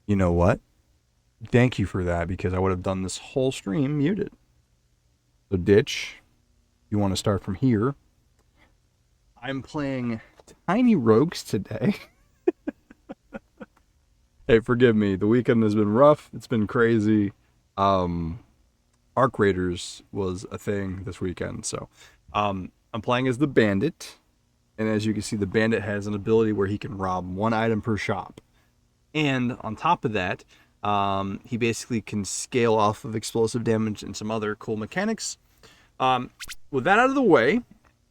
You know what? Thank you for that, because I would have done this whole stream muted. So Ditch, you want to start from here. I'm playing Tiny Rogues today. Hey, forgive me. The weekend has been rough. It's been crazy. Arc Raiders was a thing this weekend. So I'm playing as the Bandit. And as you can see, the Bandit has an ability where he can rob one item per shop. And on top of that, he basically can scale off of explosive damage and some other cool mechanics. With that out of the way,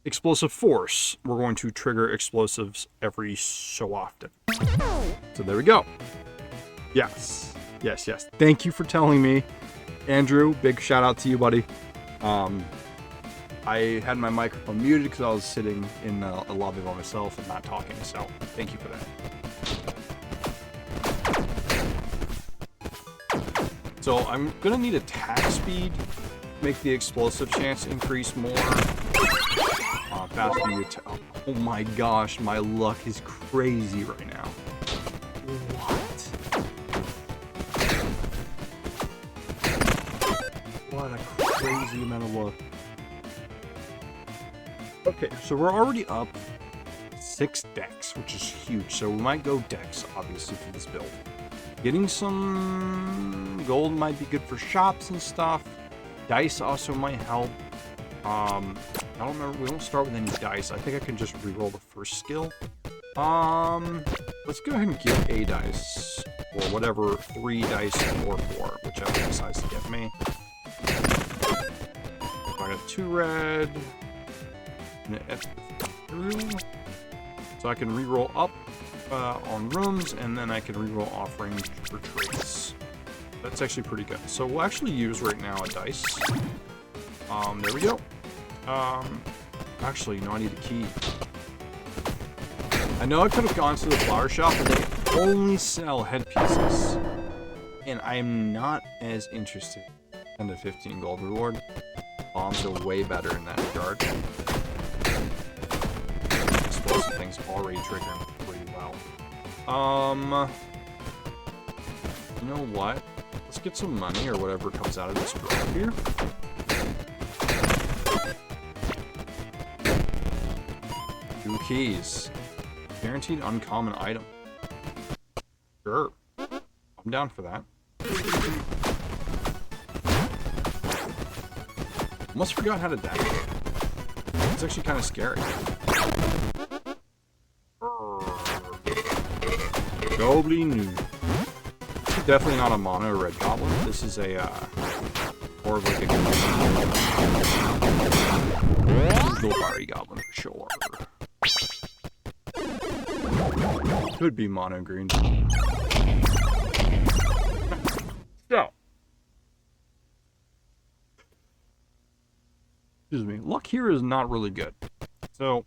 Explosive Force. We're going to trigger explosives every so often. So there we go. Yes. Yes, yes. Thank you for telling me. Andrew, big shout out to you, buddy. I had my microphone muted because I was sitting in a lobby by myself and not talking. So thank you for that. So I'm going to need attack speed to make the explosive chance increase more. Faster you attack. Oh my gosh, my luck is crazy right now. What? What a crazy amount of luck. Okay, so we're already up 6 decks, which is huge. So we might go decks, obviously, for this build. Getting some gold might be good for shops and stuff. Dice also might help. I don't remember. We don't start with any dice. I think I can just reroll the first skill. Let's go ahead and get a dice. Or whatever, 3 dice or 4, whichever it decides to get me. I got 2 red. And an F3. So I can reroll up on rooms, and then I can reroll offering for traits. That's actually pretty good. So we'll actually use right now a dice. There we go. Actually, no, I need a key. I know I could have gone to the flower shop, but they only sell headpieces. And I am not as interested in the 15 gold reward. Bombs are way better in that regard. Explosive things already trigger pretty well. You know what? Let's get some money or whatever comes out of this road here. Two keys. Guaranteed uncommon item. Sure. I'm down for that. Almost forgot how to dash. It's actually kind of scary. Goblin. Definitely not a mono red goblin. This is a more of like a Golgari goblin for sure. Could be mono green. So, excuse me. Luck here is not really good. So,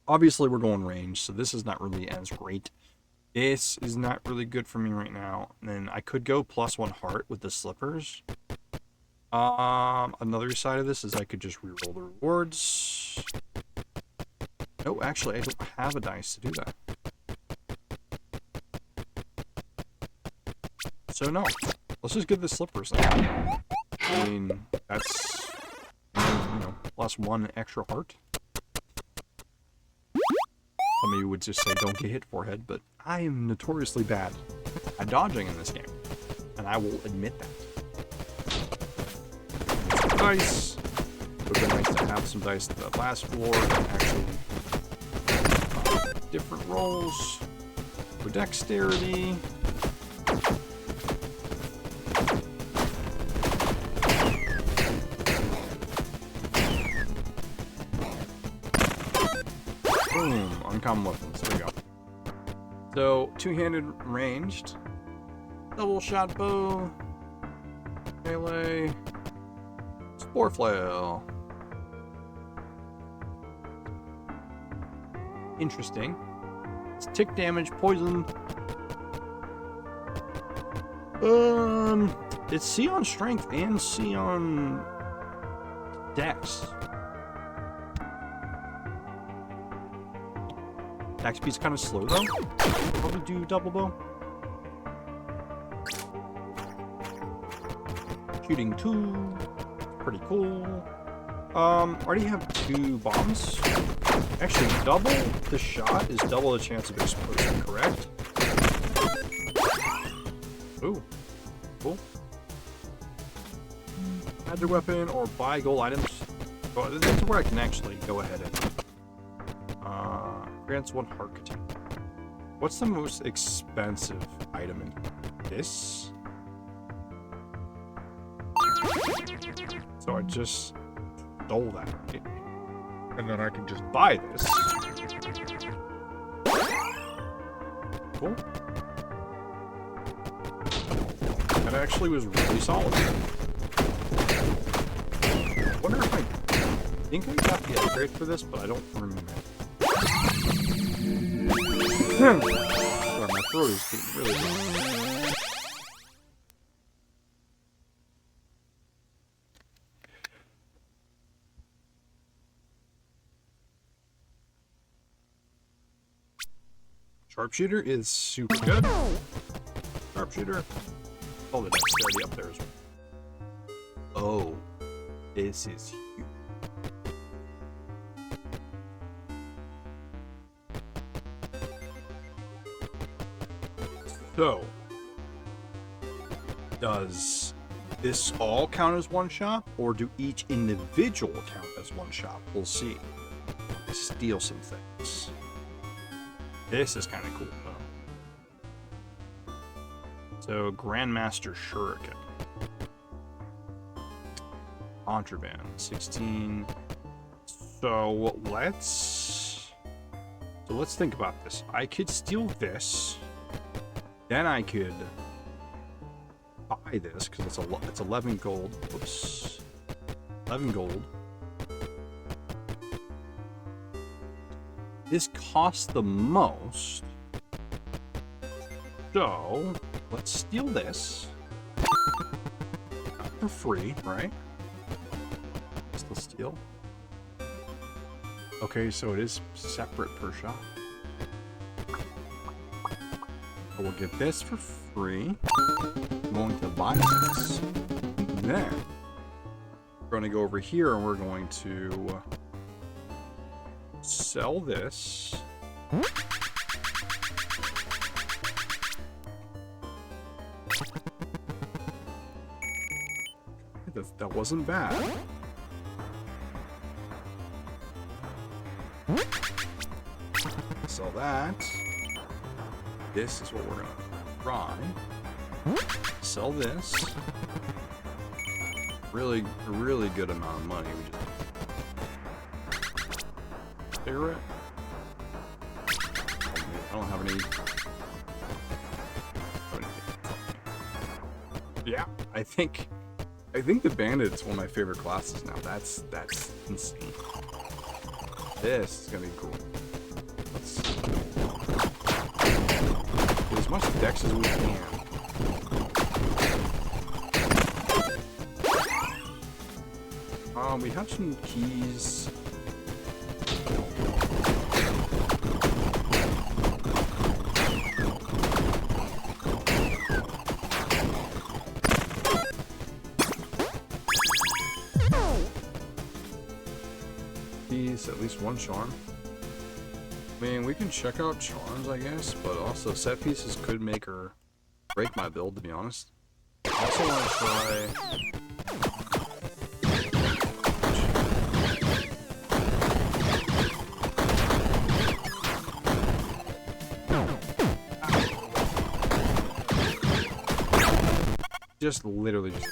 obviously we're going range, so this is not really as great. This is not really good for me right now. And then I could go +1 heart with the slippers. Another side of this is I could just reroll the rewards. Oh, actually, I don't have a dice to do that. So no, let's just get the slippers then. I mean, that's, you know, plus 1 extra heart. Some of you would just say don't get hit forehead, but I am notoriously bad at dodging in this game, and I will admit that. Some dice. It would have been nice to have some dice to the last floor and actually different rolls for dexterity. Boom, uncommon weapons. There we go. So, two-handed ranged, double shot bow, melee, spore flail. Interesting. It's tick damage, poison. It's C on strength and C on dex. Attack speed's kind of slow though. Probably do double bow. Shooting 2. Pretty cool. Already have 2 bombs. Actually, double the shot is double the chance of explosion, correct? Ooh. Cool. Add your weapon or buy gold items. Oh, this is where I can actually go ahead and grants 1 heart content. What's the most expensive item in this? So I just stole that, right? And then I can just buy this. Cool. That actually was really solid. I wonder if I think I got the upgrade for this, but I don't remember. Sorry, my throat is getting really bad. Sharpshooter is super good. Sharpshooter. Oh, the dexterity up there as well. Oh, this is huge. So, does this all count as one shop, or do each individual count as one shop? We'll see. Steal some things. This is kind of cool, though. So, Grandmaster Shuriken. Contraband, 16. So, let's think about this. I could steal this. Then I could buy this, because it's 11 gold. Whoops. 11 gold. This costs the most. So, let's steal this. Not for free, right? Still steal. Okay, so it is separate per shop. So we'll get this for free. I'm going to buy this. And then we're going to go over here and we're going to sell this. That wasn't bad. Sell that. This is what we're gonna try. Sell this. Really good amount of money. We just clear it. I don't have any. Yeah, I think the bandit's one of my favorite classes now. That's insane. This is gonna be cool. Let's get as much dex as we can. We have some keys. at least one charm. I mean, we can check out charms, I guess, but also set pieces could make or break my build, to be honest. I also want to try... Just literally just...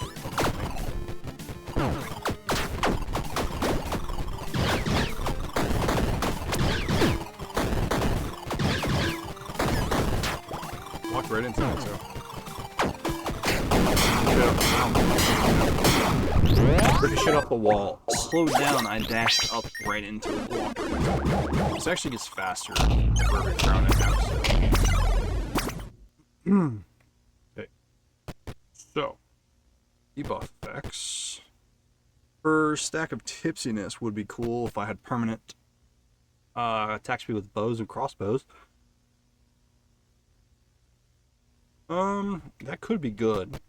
Walked right into it, so... Pretty shit off the wall. Slowed down, I dashed up right into the wall. This actually gets faster if we're around it now, so... Okay. So, debuff effects. For stack of tipsiness would be cool if I had permanent attack speed with bows and crossbows. That could be good.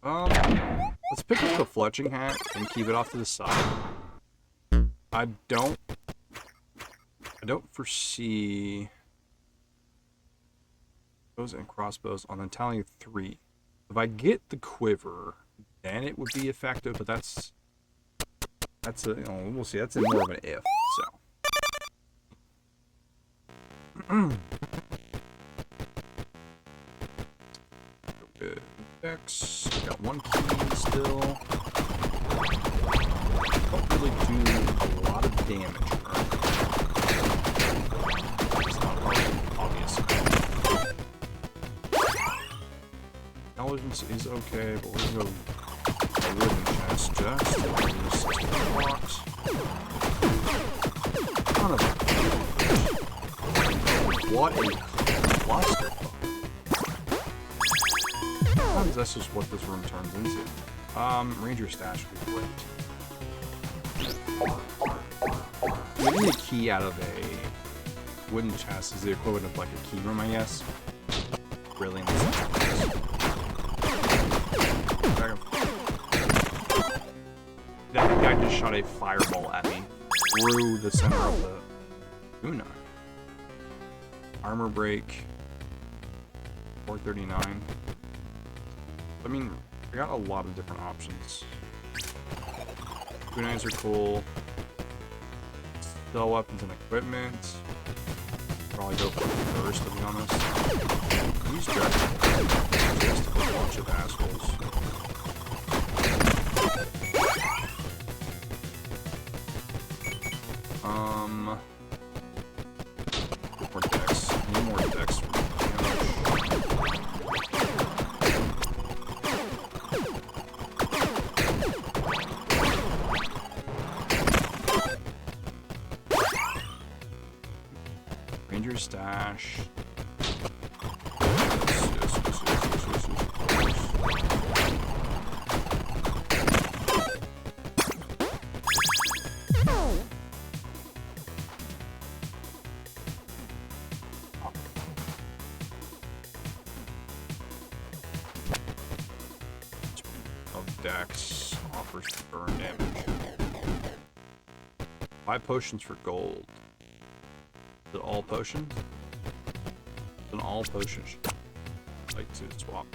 Let's pick up the fletching hat and keep it off to the side. I don't foresee bows and crossbows on the Italian 3. If I get the quiver, then it would be effective, but that's a, you know, we'll see. That's a more of an if, so. Good. Dex. Got one key still. Don't really do a lot of damage. It's not hard, obviously. Intelligence is okay, but we're gonna go a wooden chest just to blocks. Son of a... What a cluster. Sometimes that's just what this room turns into. Ranger stash would be great. Getting a key out of a wooden chest is the equivalent of like a key room, I guess. Really nice. That guy just shot a fireball at me through the center of the Una. Armor break. 439. I mean, I got a lot of different options. Kunais are cool. Sell weapons and equipment. Probably go for the first, to be honest. Use Jack. Just a bunch of assholes. More decks. Need more decks. Ranger stash. Dex offers burn damage. 5 potions for gold. Is it all potions? It's an all potion. I'd like to swap.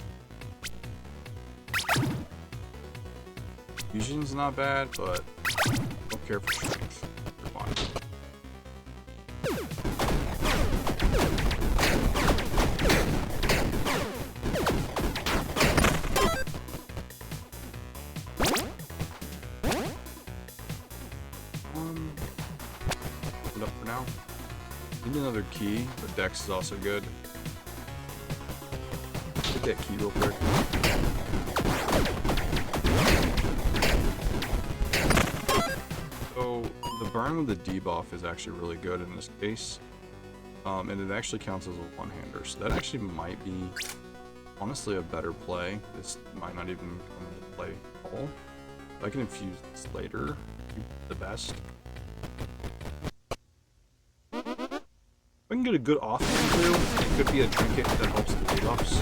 Fusion's not bad, but don't care for strength. Come on. Put up for now. Need another key, but Dex is also good. Get that key real quick. So the burn with the debuff is actually really good in this case. And it actually counts as a one-hander, so that actually might be honestly a better play. This might not even come into play at all. If I can infuse this later, the best. If I can get a good offhand through, it could be a trinket that helps the debuffs.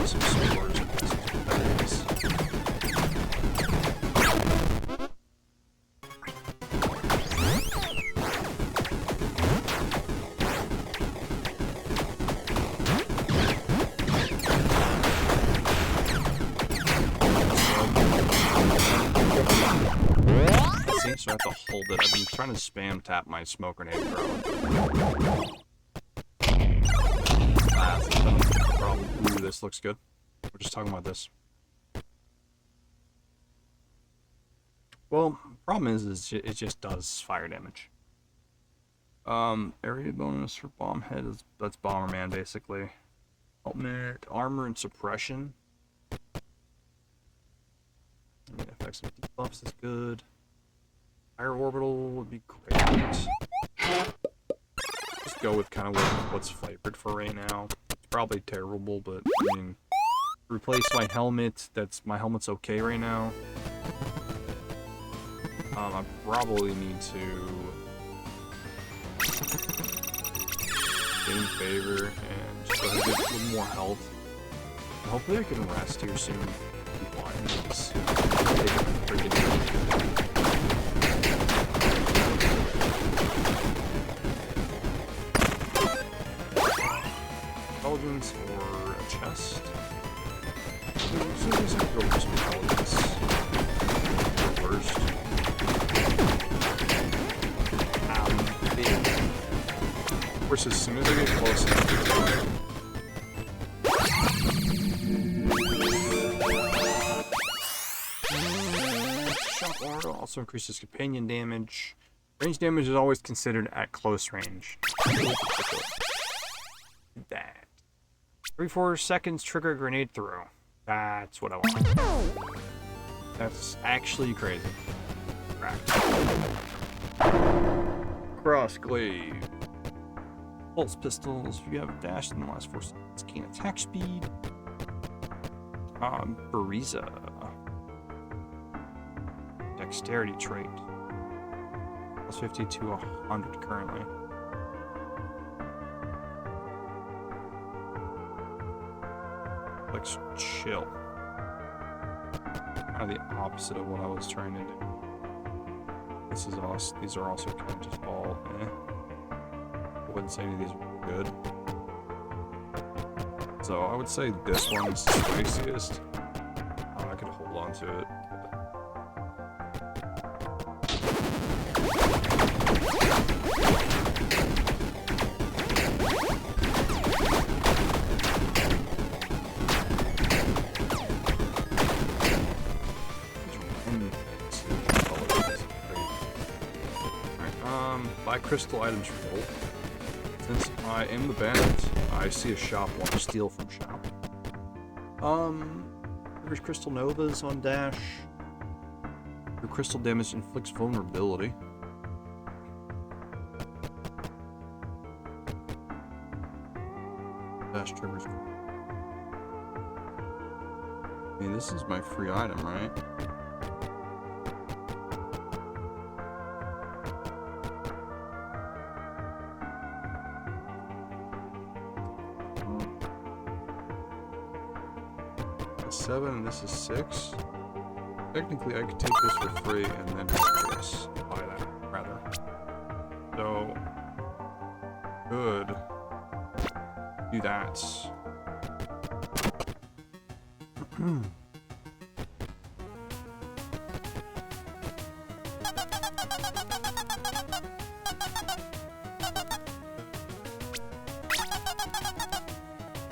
Some spores, I guess. this. So I have to hold it. I've been trying to spam tap my smoke grenade throw. That's the problem. Ooh, this looks good. We're just talking about this. Well, problem is it just does fire damage. Area bonus for bomb head is that's Bomberman basically. Helmet, armor, and suppression. I mean, effects and debuffs is good. Fire orbital would be great. Just go with kind of what's flavored for right now. It's probably terrible, but I mean, replace my helmet. My helmet's okay right now. I probably need to gain favor and just go ahead and get a little more health. And hopefully I can rest here soon. Intelligence or a chest? So I'm just gonna go for some intelligence first. Of course, as soon as I get close enough, shock aura also increases companion damage. Range damage is always considered at close range. That. 3-4 seconds trigger grenade throw. That's what I want. That's actually crazy. Cracked. Cross glaive. Pulse pistols. If you have a dash in the last 4 seconds, gain attack speed. Bariza. Dexterity trait. Plus 50 to 100 currently. Like chill. Kind of the opposite of what I was trying to do. This is awesome. These are also kind of just all eh. I wouldn't say any of these are good. So I would say this one is the spiciest. I could hold on to it. Buy crystal items for gold. Since I am the bandit, I see a shop, want to steal from shop. There's crystal novas on dash. Your crystal damage inflicts vulnerability. Dash triggers. I mean, this is my free item, right? That's 7 and this is 6. Technically, I could take this for free and then have this. Buy that, rather. So, good. Do that.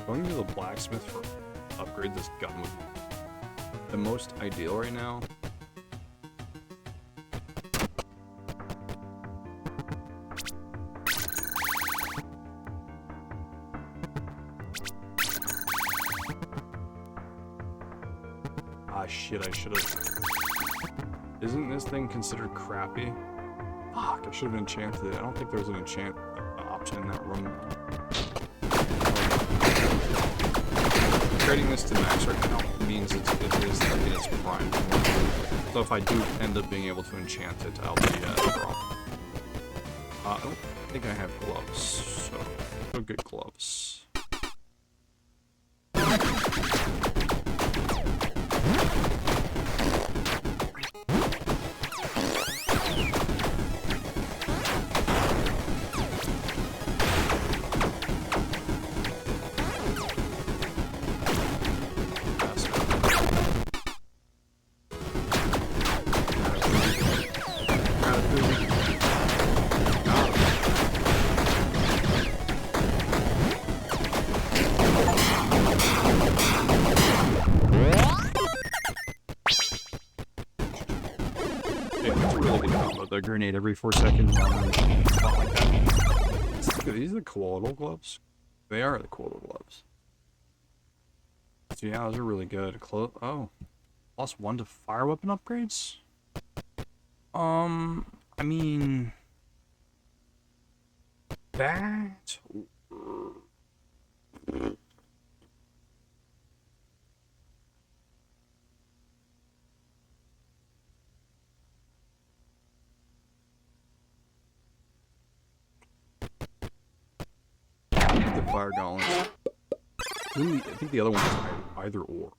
Going to the blacksmith for upgrade this gun would be the most ideal right now. Ah shit, I should have. Isn't this thing considered crappy? Fuck, I should have enchanted it. I don't think there was an enchant option in that room. Trading this to max right now means it is in its prime. So if I do end up being able to enchant it, I'll be wrong. I don't think I have gloves, so I'll get gloves. the grenade every 4 seconds. Something like that. These are the colloidal gloves. They are the colloidal gloves. So yeah, those are really good. Oh, +1 to fire weapon upgrades. I mean, that. The fire gauntlets. I think the other one is either or.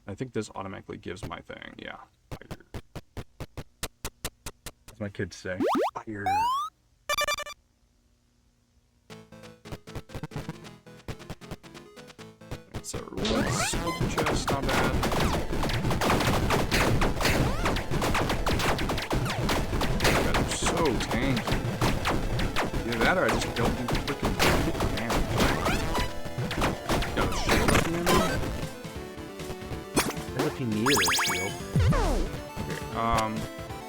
I think this automatically gives my thing. Yeah, fire. As my kids say, fire. So let's look at the chest. Not bad. God, they're so tanky. Either that or I just don't do freaking damage. Got a shield at the end of it? What if he needed a shield? Okay,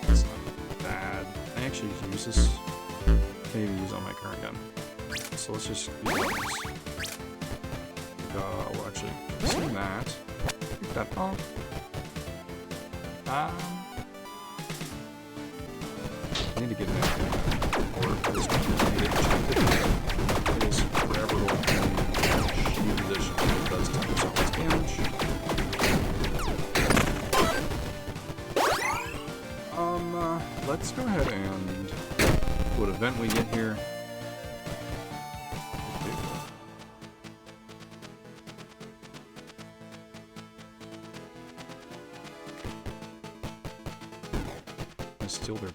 that's not bad. I actually use this. Can't even use it on my current gun. So let's just use this. Well, actually, see that. Pick that up. I need to get an or this it is forever going to be shitty position. It does 10% less damage. Let's go ahead and what event we get here. Still there.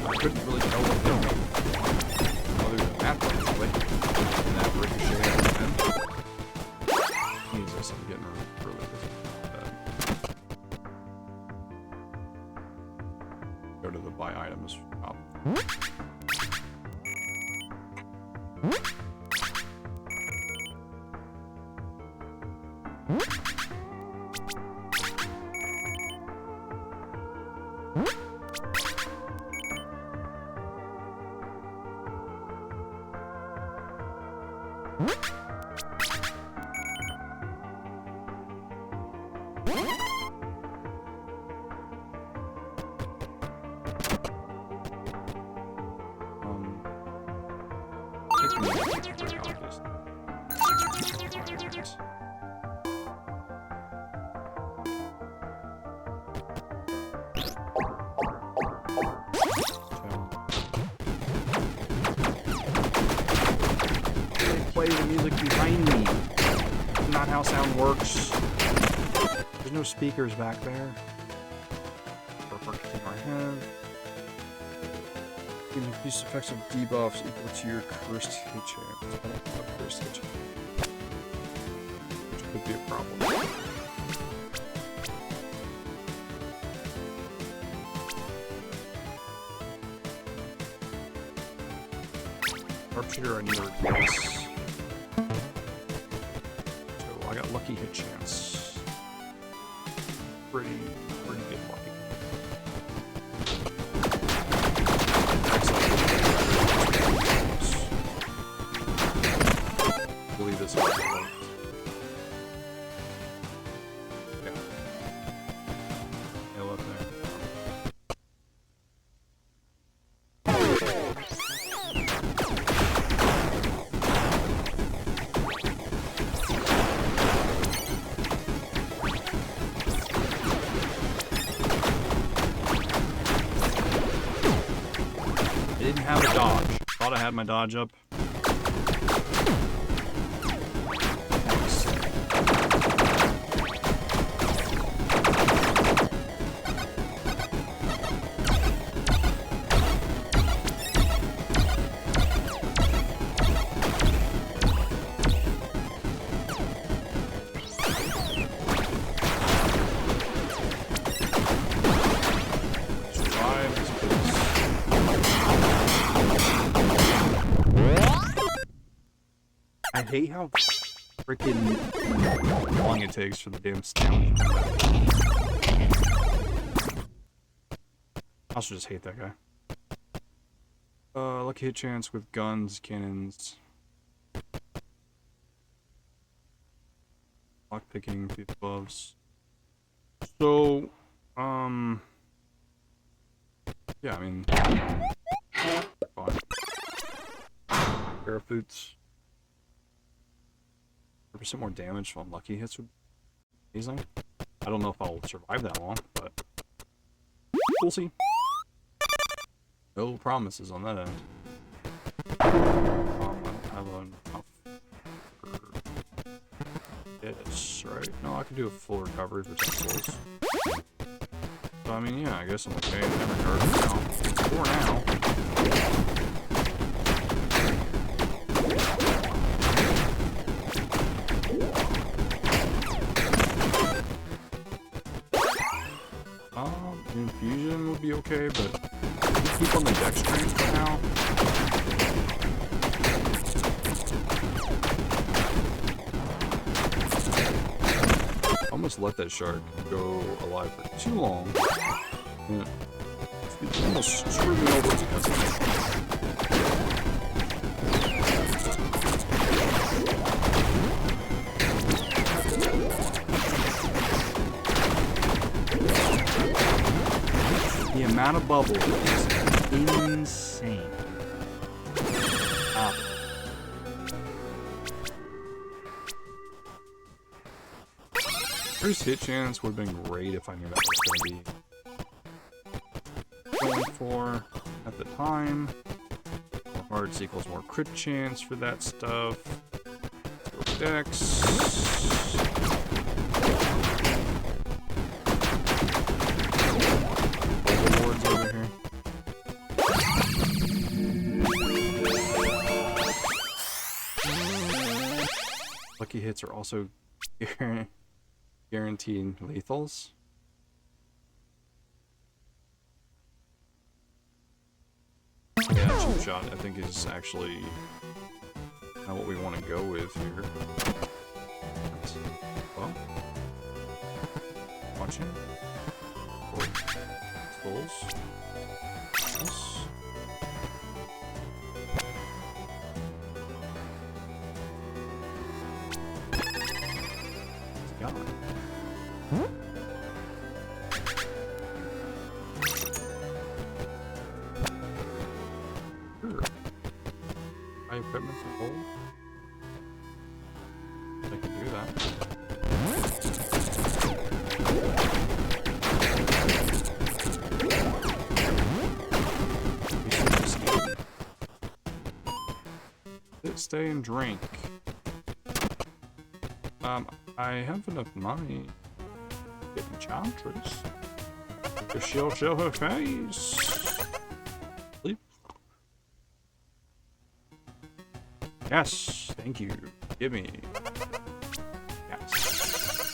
I couldn't really tell what they're doing. Other than that, probably. And that ricochet at Jesus, I'm getting really go to the buy items shop. Play the music behind me. That's not how sound works. There's no speakers back there. Perfect in our head. Increased effects of debuffs equal to your cursed hit chance. I don't have cursed hit chance. Which could be a problem. Sharpshooter, I need to replace. So I got lucky hit chance. Pretty good lucky. I believe this is right. Yeah. Yeah, look there. Have a dodge. Thought I had my dodge up. hate how freaking long it takes for the damn sound. I also just hate that guy. Lucky hit chance with guns, cannons. Lockpicking, through the gloves. So, yeah, I mean, fine. Pair of boots. 100% more damage from lucky hits would be amazing. I don't know if I'll survive that long, but we'll see. No promises on that end. I don't have enough for this, right? No, I can do a full recovery for 10 souls. So, I mean, yeah, I guess I'm okay in that regard now. For now. Infusion would be okay, but keep on the dex train for now. Almost let that shark go alive for too long. Yeah. It's almost screwed me over because of it. The amount of bubble is insane. First hit chance would have been great if I knew that was going to be going for at the time. More hearts equals more crit chance for that stuff. Let's go dex. Lucky hits are also guaranteed lethals. Yeah, cheap shot I think is actually not what we want to go with here. Well, watching. Souls. Yes. My equipment for gold? I can do that. Stay and drink. I have enough money. Get enchantress. She'll show her face. Sleep. Yes, thank you. Give me. Yes.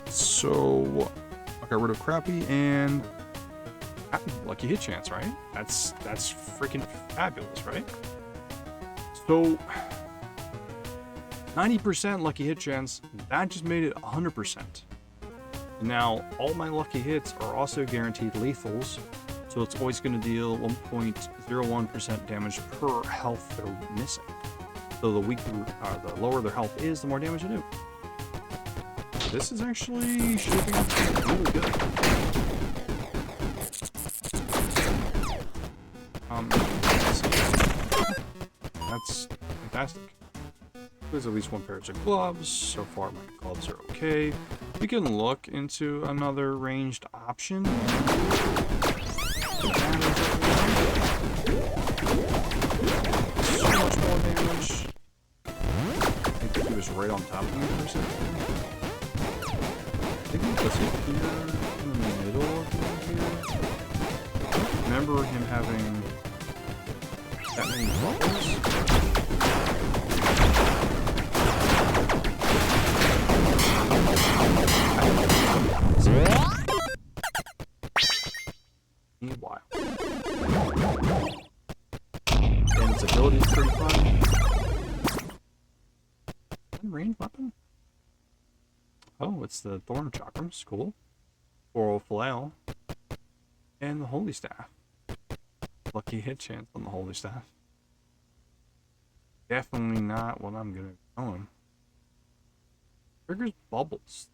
So, I got rid of crappy and lucky hit chance, right? That's freaking fabulous, right? So, 90% lucky hit chance, that just made it 100%. Now, all my lucky hits are also guaranteed lethals, so it's always going to deal 1.01% damage per health they're missing. So the the lower their health is, the more damage they do. This is actually shaping up really good. That's fantastic. There's at least one pair of gloves. So far, my gloves are okay. We can look into another ranged option. So much more damage. I think he was right on top of me for a second. I think he was here in the middle of here. I don't remember him having that many bubbles. Meanwhile, and its ability is pretty fun. weapon? Oh, it's the Thorn Chakrams. Cool. Coral Flail. And the Holy Staff. Lucky hit chance on the Holy Staff. Definitely not what I'm gonna be going. Triggers bubbles.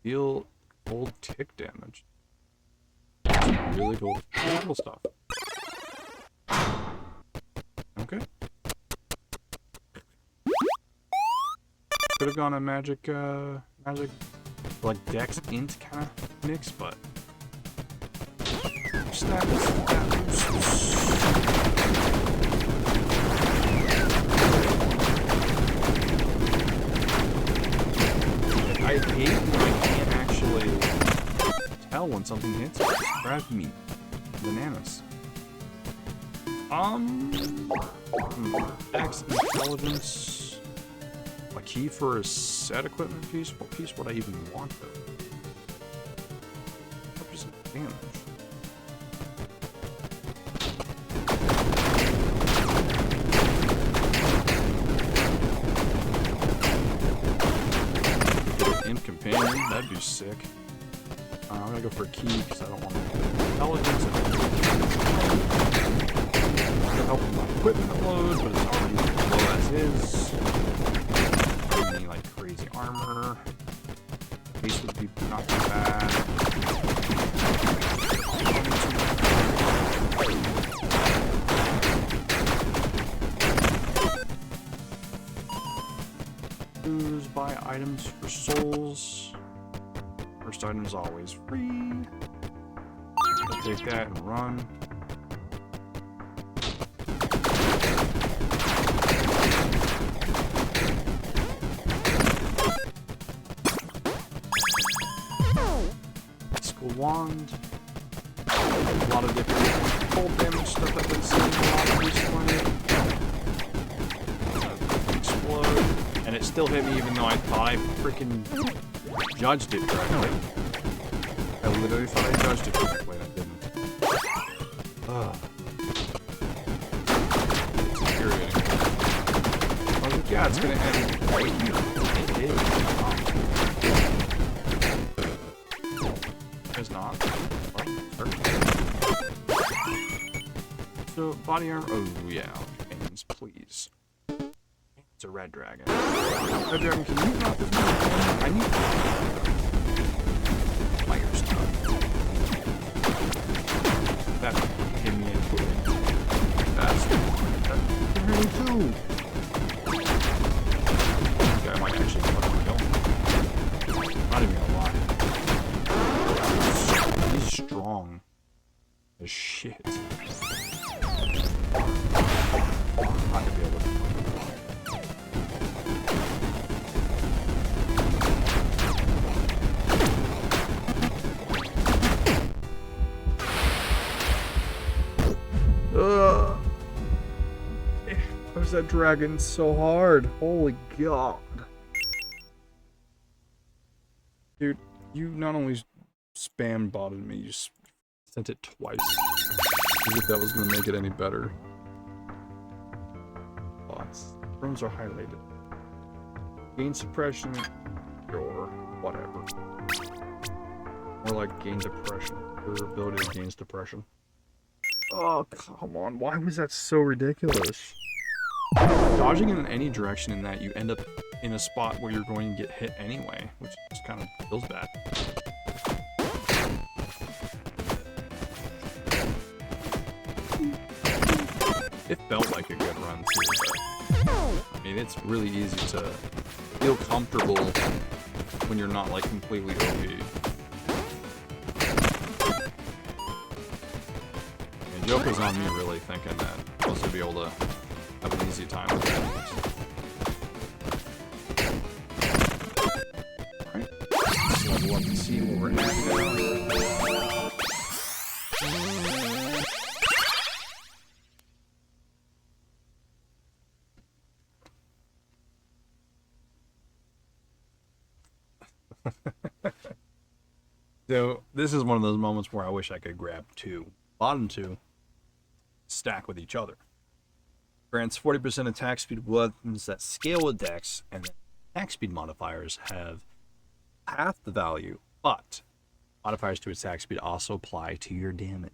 Deal cold tick damage. That's really cool. Really cool stuff. Okay. Could have gone a magic like Dex Int kind of mix, but I hate when I can't actually tell when something hits. Grab me. Bananas. Dex Intelligence. A key for a set equipment piece? What piece would I even want though? Represent damage. Imp Companion, that'd be sick. I'm gonna go for a key because I don't want intelligence. It'll help with my equipment load, but it's already low as is. Any like crazy armor. Base would be not too bad. Use buy items for souls. First item is always free. I'll take that and run. School wand. A lot of different cold damage stuff I've been seeing a lot recently. Explode. And it still hit me even though I thought I freaking judged it correctly. I literally thought I judged it correctly and I didn't. Ugh. It's infuriating. I was like, yeah, it's gonna end right here. It did. It's not. So, body armor. Oh, yeah. Chains, please. It's a red dragon. Red dragon, can you drop this one? I need fire stuff. That gave me into it. Fast. That really too. Okay, I might actually fucking kill him. Not even gonna lie. He's strong as shit. Not gonna be able to. Why was that dragon so hard? Holy god. Dude, you not only spam botted me, you sent it twice. As if that was going to make it any better. Bots. Rooms are highlighted. Gain suppression, or whatever. More like gain depression. Your ability gains depression. Oh, come on. Why was that so ridiculous? Dodging in any direction in that, you end up in a spot where you're going to get hit anyway, which just kind of feels bad. It felt like a good run too, but I mean, it's really easy to feel comfortable when you're not like completely OP. And joke was on me really thinking that I was gonna be able to have an easy time with that. Alright. Let's level up and see where we're at now. So, this is one of those moments where I wish I could grab two. Bottom two stack with each other. Grants 40% attack speed with weapons that scale with dex, and attack speed modifiers have half the value, but modifiers to attack speed also apply to your damage.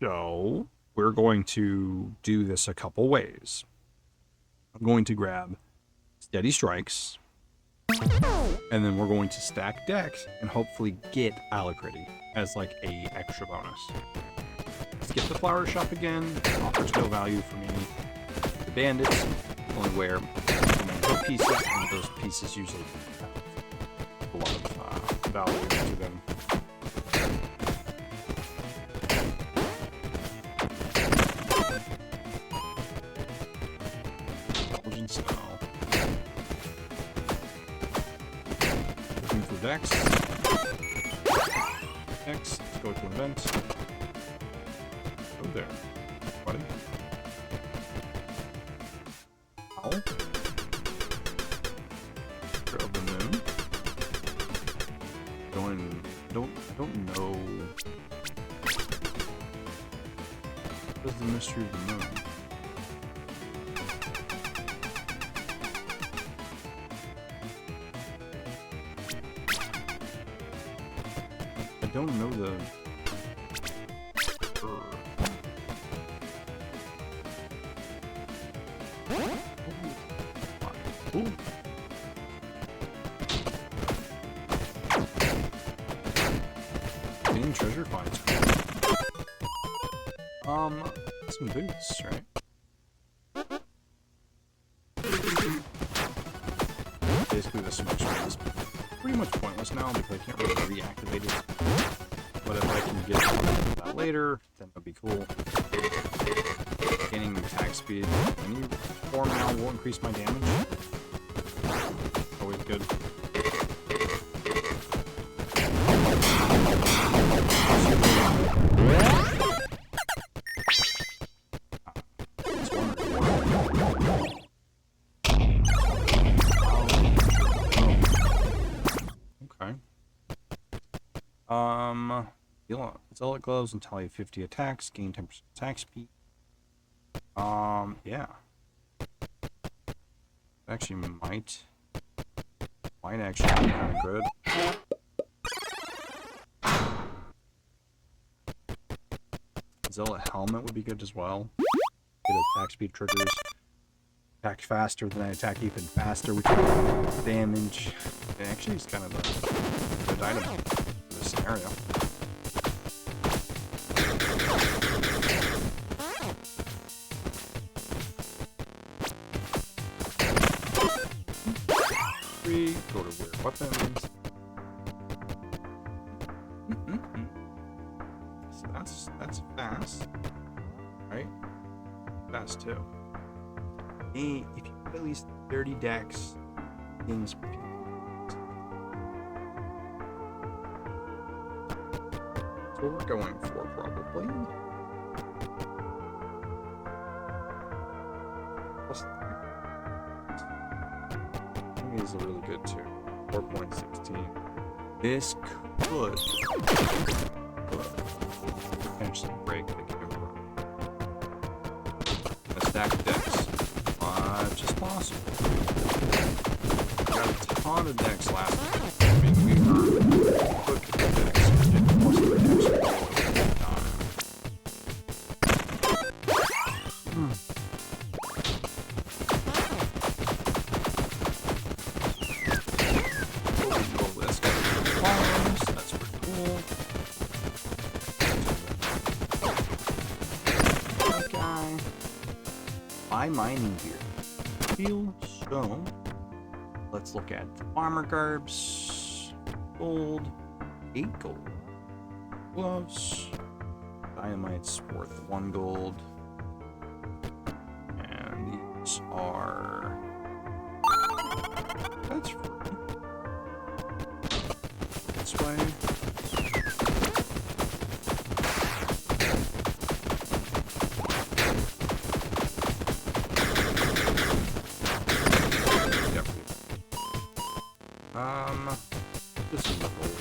So we're going to do this a couple ways. I'm going to grab steady strikes, and then we're going to stack decks and hopefully get Alacrity as like a extra bonus. Skip the flower shop again. It offers no value for me. The bandits only wear good pieces, and those pieces usually have a lot of value to them. Intelligence now. Looking for Dex. Next, let's go to event. Go there, buddy. Ow. Of the moon. I don't know. What is the mystery of the moon? I don't know the. Ooh. Getting treasure finds. Some boots, right? Basically, the smoke screen is pretty much pointless now because I can't really reactivate it. But if I can get that later, then that'd be cool. Gaining attack speed in any form now will increase my damage. Always good. Okay. Zealot gloves until you have 50 attacks, gain 10% attack speed. Yeah. Actually might actually be kind of good. Zealot helmet would be good as well. Get attack speed triggers. Attack faster, then I attack even faster, which is damage. It actually is kind of a good item for this scenario. Go to weird weapons. So that's fast, right? Fast too. And if you have at least 30 decks, things. That's what we're going for, probably. Plus, these are really good too. 4.16. This could potentially break the camera. A stack of decks. Just possible. We got a ton of decks last time. I mean, we were quick to the decks. And most of the decks are really done. That's pretty cool. Okay. Buy mining gear. So, let's look at armor garbs. Gold. 8 gold. Gloves. Dynamite's worth 1 gold. And these are. That's free. This way. This is the gold.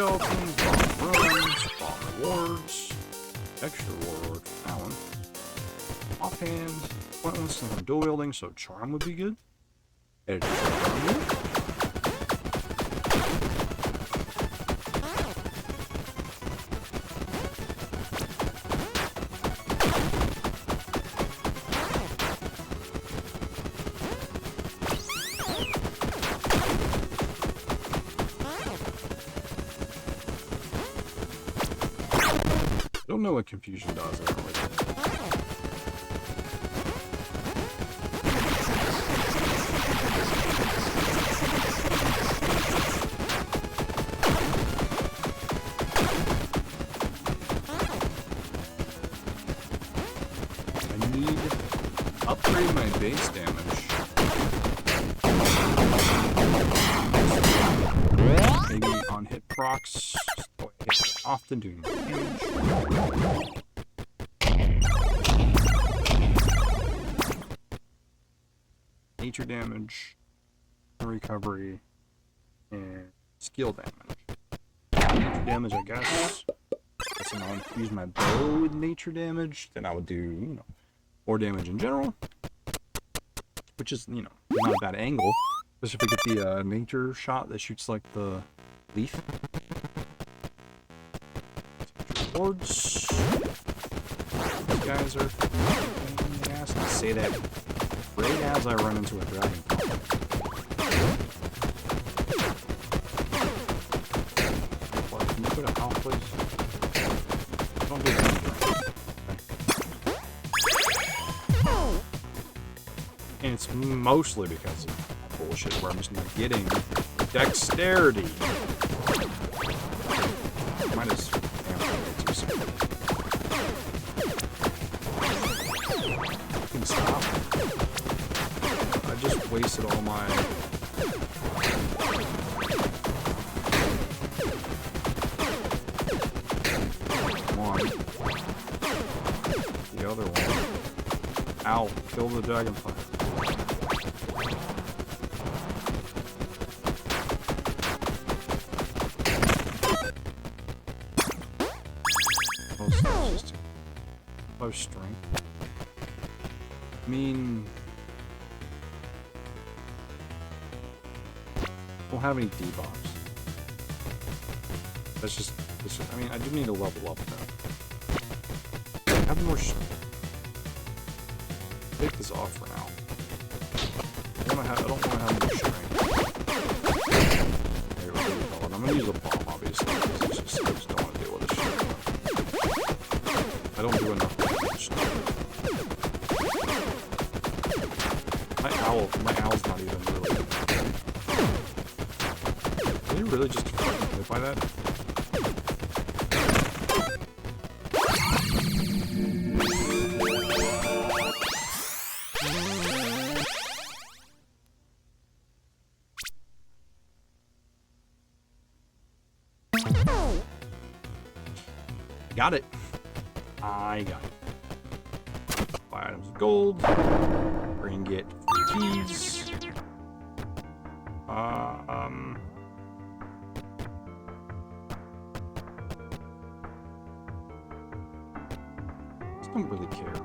skeletons, bomb runs, bomb rewards, extra reward for that one. Offhand, pointless and dual wielding, so charm would be good. Editor charm. I don't know what confusion does. I don't really know. I need to upgrade my base damage. Maybe on hit procs. Often doing damage. Nature damage, recovery, and skill damage. Nature damage, I guess. If I want to use my bow with nature damage, then I would do, you know, more damage in general. Which is, you know, not a bad angle. Especially if I get the nature shot that shoots like the leaf. Rewards. These guys are ass. I say that right as I run into a dragon. What? Can you put a house, please? Don't do that. And it's mostly because of bullshit where I'm just not getting dexterity. Might as stop. I just wasted all my one. The other one. Ow, kill the dragonfly. Oh, strength. I mean, don't have any debuffs. That's just, I mean, I do need to level up though. Have more. Take this off for now. I don't want to have more strength. Here, what do you call it? I'm gonna use a bomb, obviously, because I just don't want to deal with this shit. I don't do enough damage. My owl's not even really. Did you really just fucking hit by that? Got it. I got it. 5 items of gold. We're gonna get keys. I don't really care.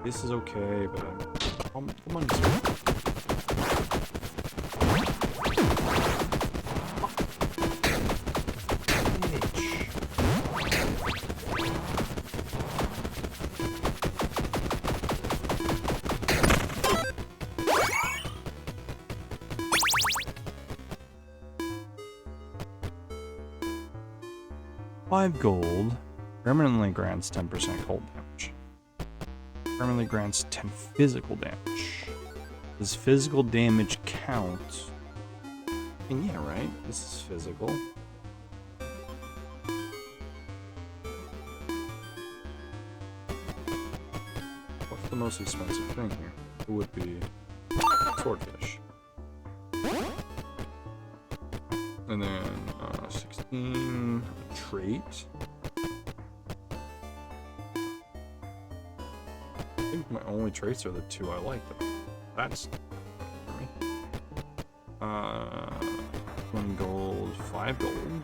This is okay, but the money's okay. 5 gold. Permanently grants 10% cold damage. Permanently grants 10 physical damage. Does physical damage count? And yeah, right? This is physical. What's the most expensive thing here? It would be swordfish. And then 16 trait. I think my only traits are the 2 I like. That's for me. 1 gold, 5 gold.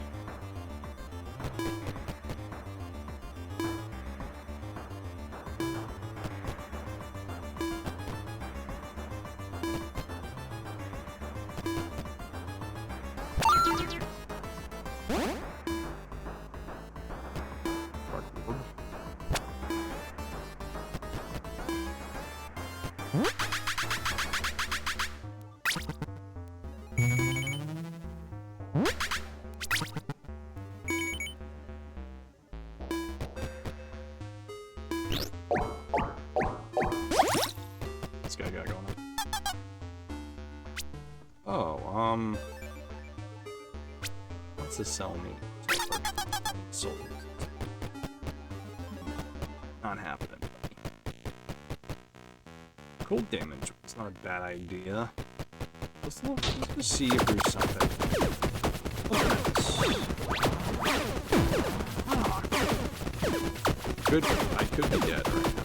This guy got going on. Oh, what's this sell me? Sold. Not happening. Cold damage. It's not a bad idea. Let's just see if there's something. I could be dead right now.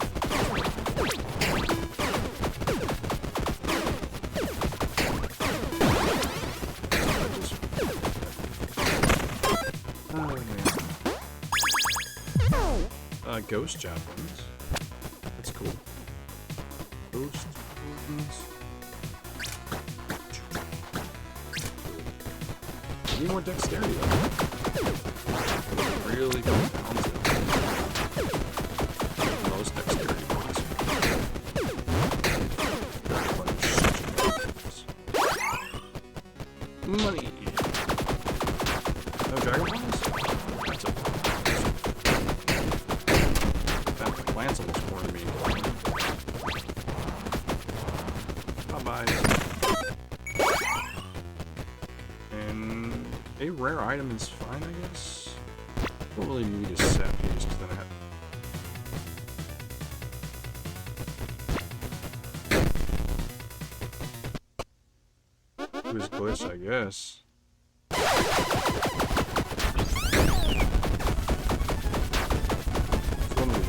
Ghost javelins. That's cool. Ghost javelins. Need more dexterity though. Really goes down to most dexterity points. Money. No dragon balls? That's okay. Plants almost cornered me. Bye-bye. And a rare item is fine, I guess. Don't really need a set piece because then I have. It was glitch, I guess.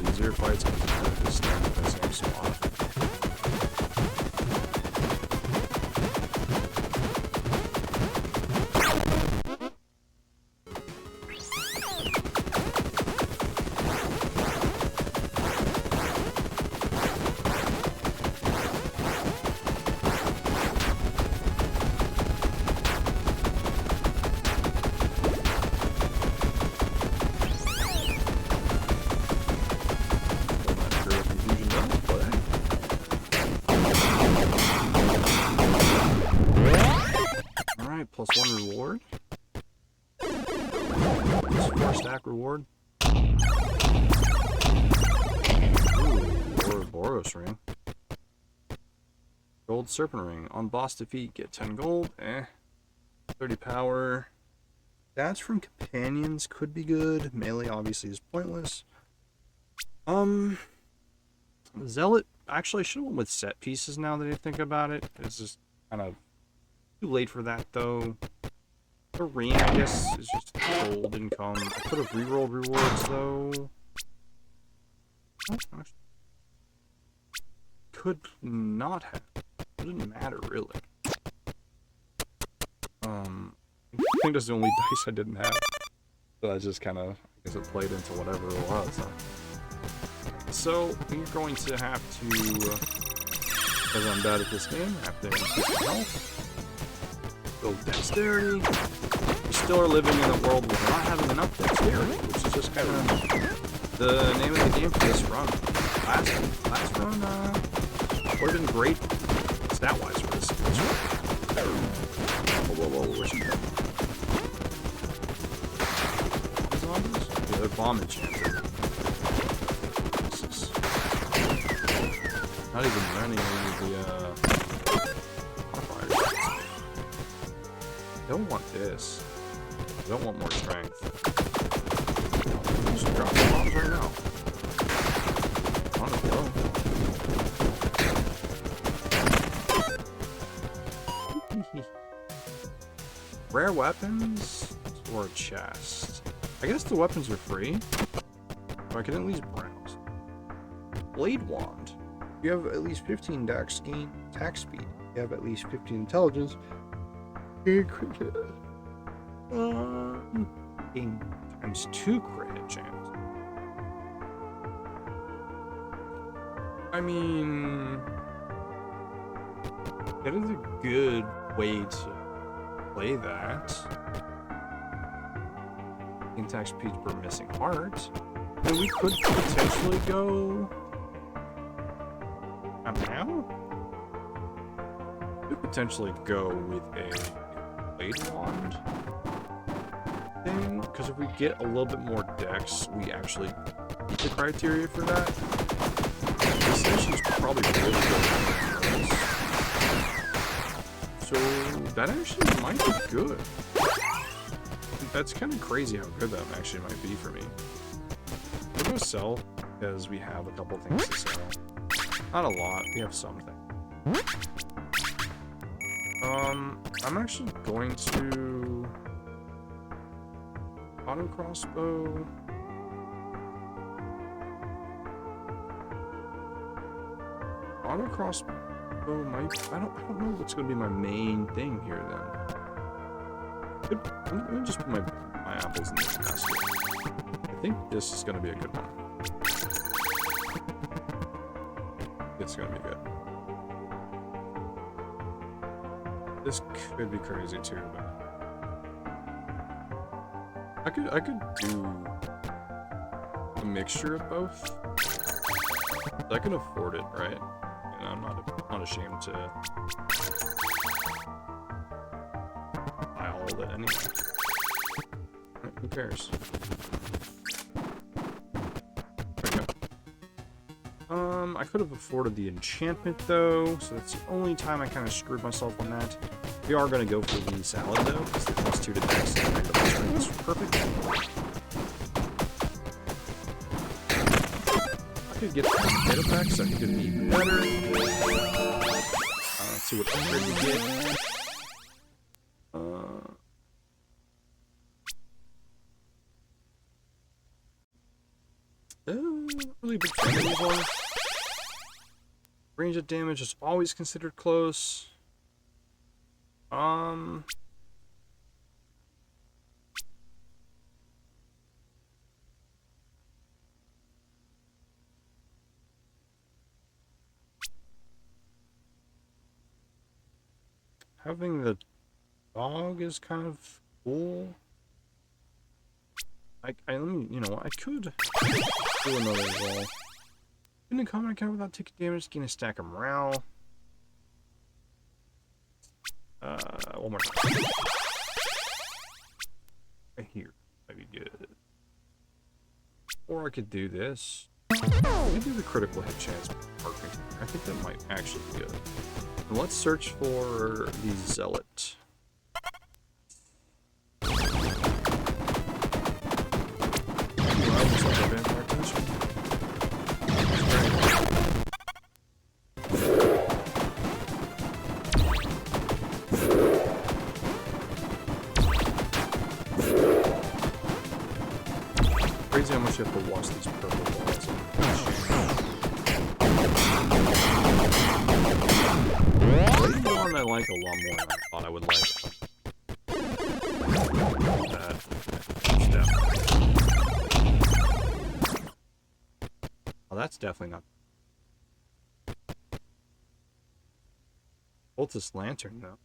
Easier fights because you have to stand at the same spot. Plus 1 reward. Plus 4 stack reward. Ooh, Boros ring. Gold serpent ring. On boss defeat, get 10 gold. 30 power. Stats from companions could be good. Melee obviously is pointless. Zealot. Actually, I should have went with set pieces now that I think about it. It's just kind of too late for that, though. The ring, I guess, is just gold income. I could have rerolled rewards, though. Could not have. It didn't matter, really. I think that's the only dice I didn't have. So I just kind of, I guess it played into whatever it was. So, we're going to have to, because I'm bad at this game, I have to increase my health. Build dexterity. We still are living in a world where we're not having enough dexterity, which is just kind of the name of the game for this run. Last run, would have been great stat-wise for this run. Whoa, where's she going? Zombies? Yeah, they're bomb enchanted. Jesus. Not even running any of the, I don't want this. I don't want more strength. Just drop the bombs right now. On the go. Rare weapons or a chest? I guess the weapons are free. So I can at least browse. Blade wand. You have at least 15 attack speed. You have at least 15 intelligence. Gain times 2 crit hit chance. I mean, that is a good way to play that. Attack speed per missing heart. And we could potentially go. Now? We could potentially go with a blade wand thing, because if we get a little bit more dex, we actually meet the criteria for that. This station's probably really good. So that actually might be good. That's kind of crazy how good that actually might be for me. We're gonna sell because we have a couple things to sell. Not a lot. We have something. I'm actually going to auto crossbow. Auto crossbow might. I don't know what's gonna be my main thing here then. Let me just put my apples in this basket. I think this is gonna be a good one. It's gonna be good. This could be crazy too, but I could do a mixture of both. I can afford it, right? And I'm not ashamed to buy all of it anyway. Who cares? There we go. I could have afforded the enchantment though, so that's the only time I kind of screwed myself on that. We are going to go for the salad though, because the +2 to dex and the strength is perfect. I could get the hit effects, I think it'd be even better. Let's see what upgrade we get. Really big fan of these ones. Range of damage is always considered close. Having the dog is kind of cool. Let me, you know what, I could do another roll. In the combat counter without taking damage, gain a stack of morale. One more time. Right here. That'd be good. Or I could do this. Let me do the critical hit chance marking. I think that might actually be good. And let's search for the Zealot. Crazy how much you have to watch these purple balls. The one I like a lot more than I thought I would like. Well, that's definitely not. Cultist Lantern, though.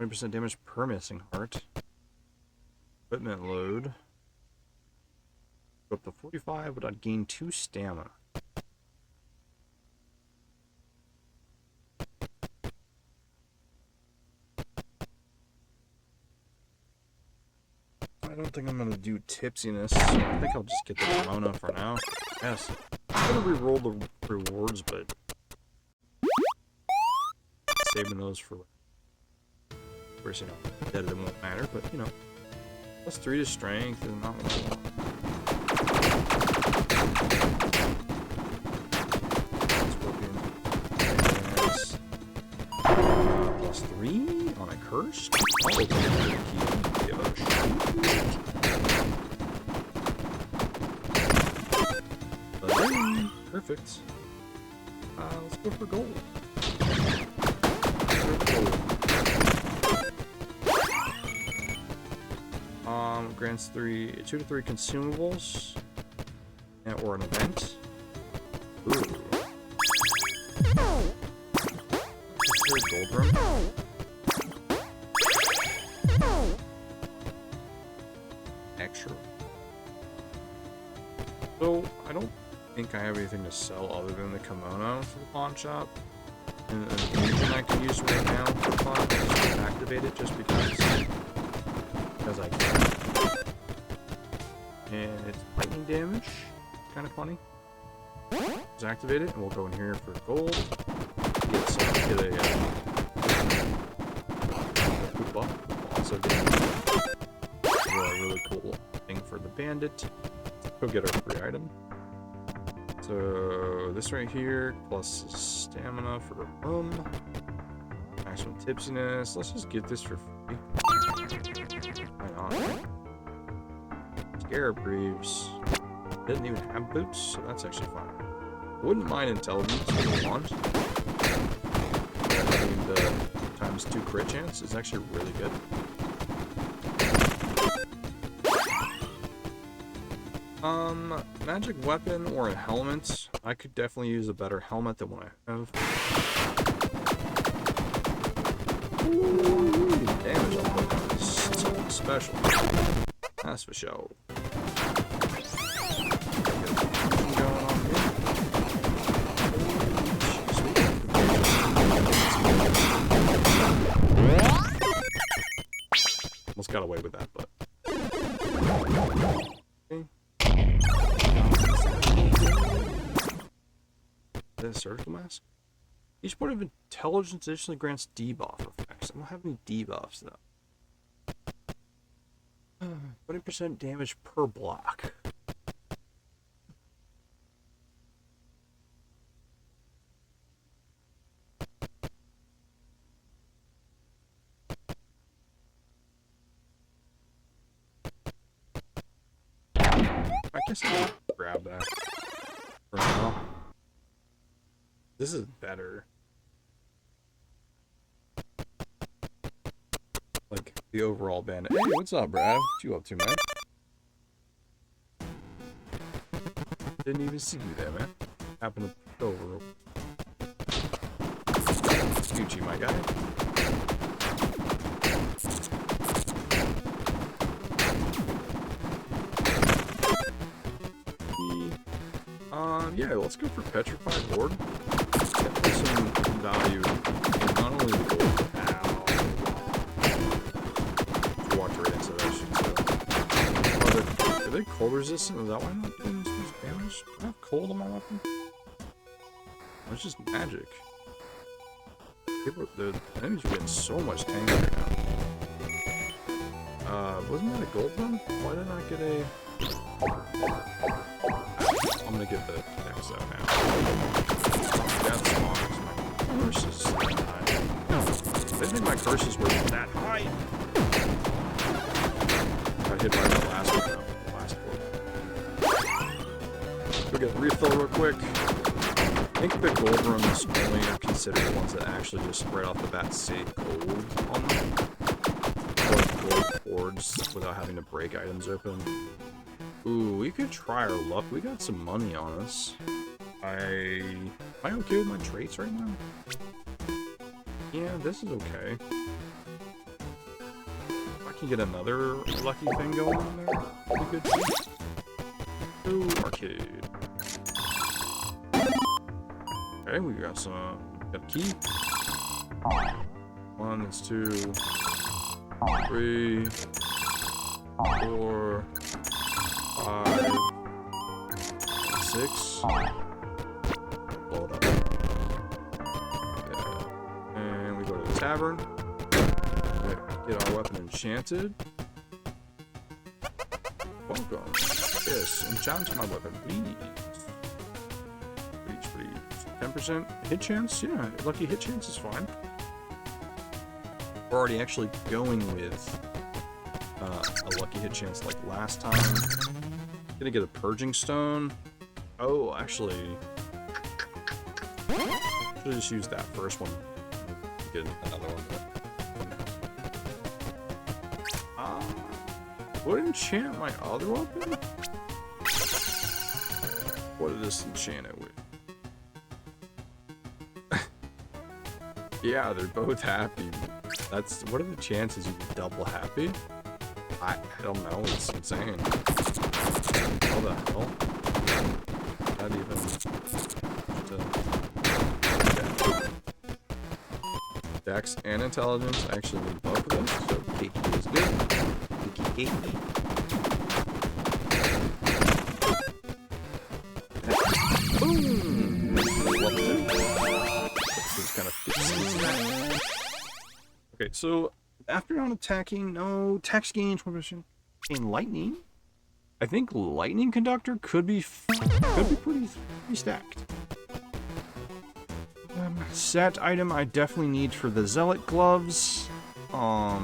20% damage per missing heart. Equipment load. Go up to 45, but I'd gain 2 stamina. I don't think I'm gonna do tipsiness. I think I'll just get the Corona for now. Yes. I'm gonna re-roll the rewards, but saving those for, of course, you know, that it won't matter, but you know, +3 to strength is not what I want. Yes. +3 on a curse. I'll open the key. Give it a shot. Perfect. Let's go for gold. Grants 2 to 3 consumables. Or an event. Ooh. Is there a gold room? Extra. So, I don't think I have anything to sell other than the kimono for the pawn shop. And the fusion I can use right now for fun. I just activate it just because I can. And it's lightning damage. Kind of funny. Let's activate it, and we'll go in here for gold. Get a buff. Also get a really cool thing for the bandit. Go get our free item. So this right here, plus stamina for the room. Maximum tipsiness. Let's just get this for free. Why not? Scarab Greaves. Didn't even have boots, so that's actually fine. Wouldn't mind intelligence if you want. Having the ×2 crit chance is actually really good. Magic weapon or a helmet. I could definitely use a better helmet than what I have. Ooh, damage I'll put on this. Something special. That's for sure. Almost got away with that, but okay. Is that a surgical mask? Each point of intelligence additionally grants debuff effects. I don't have any debuffs though. 20% damage per block. I guess I'll grab that for now. This is better. Like, the overall bandit. Hey, what's up, Brad? What you up to, man? Didn't even see you there, man. Happened to go over. Gucci, my guy. Yeah, let's go for Petrified Lord. Get some value in not only the gold, but walked right into that shit. So, are they cold resistant? Is that why I'm not doing this much damage? Do I have cold on my weapon? It's just magic. The enemies are getting so much tankier now. Wasn't that a gold one? Why did I get a... I'm gonna get the next out now. That's long. My curse is that high. I didn't think my curses were that high. I hit by the last one though. The last one. We'll get a refill real quick. I think the gold rooms only are considered ones that actually just right off the bat say gold on them. Or gold boards without having to break items open. Ooh, we could try our luck. We got some money on us. Am I okay with my traits right now? Yeah, this is okay. If I can get another lucky thing going on there, that'd be good too. Ooh, arcade. Okay, we got got a key. 1, that's 2, 3, 4, 5, 6. Blow it up. Yeah. And we go to the tavern. Get our weapon enchanted. Welcome. Yes, enchant my weapon, please. Please. 10% hit chance? Yeah, lucky hit chance is fine. We're already actually going with a lucky hit chance like last time. Gonna get a purging stone. Oh, actually, should just use that first one. Get another one. Would it enchant my other weapon? What did this enchant it with? Yeah, they're both happy. What are the chances you be double happy? I don't know, it's insane. How the hell? Not even Dex and intelligence actually need both of them, so Kiki is good. Kiki. Boom! Kind of okay, so after not attacking, no text gain, transmission, and lightning. I think lightning conductor could be pretty stacked. Set item I definitely need for the zealot gloves. I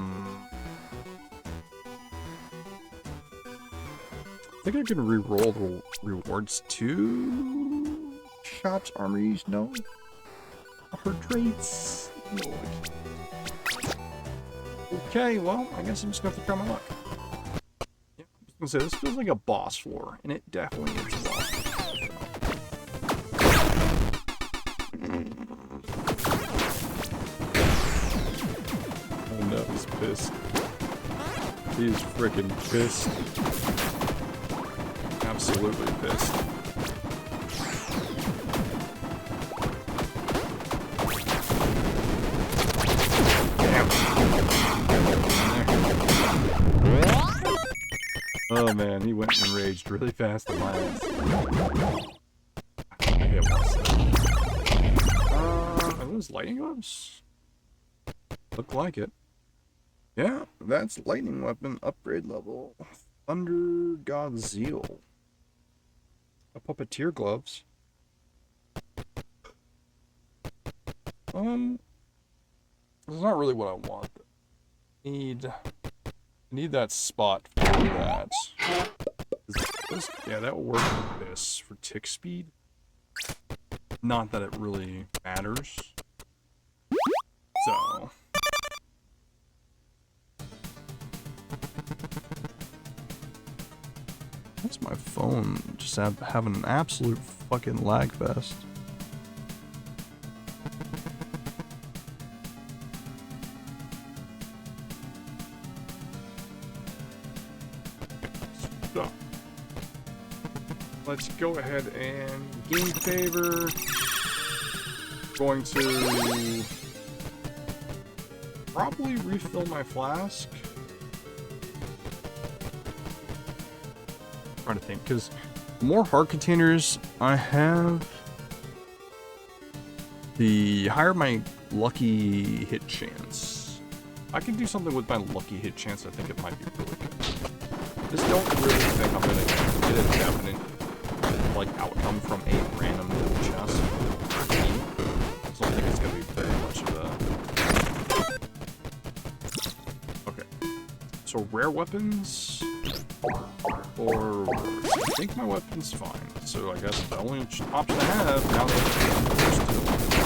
think I can re-roll the rewards to shops, armories. No. Her traits. No. Okay, well, I guess I'm just gonna have to try my luck. Yeah, I was gonna say this feels like a boss floor, and it definitely is a boss floor. Oh no, he's pissed. He's freaking pissed. Absolutely pissed. Oh man, he went and raged really fast in my ass. Are those lightning gloves? Look like it. Yeah, that's lightning weapon upgrade level. Thunder God Zeal. A puppeteer gloves. It's not really what I want. I need that spot for that. Yeah, that will work with this for tick speed. Not that it really matters. So. What's my phone just having an absolute fucking lag fest? So, let's go ahead and gain favor. Going to probably refill my flask. Trying to think, because the more heart containers I have, the higher my lucky hit chance. I can do something with my lucky hit chance. I think it might be really good. Just don't really think I'm gonna get a definite like outcome from a random little chest. I don't think it's gonna be very much of a. Okay, so rare weapons. Or I think my weapon's fine. So I guess the only option I have now that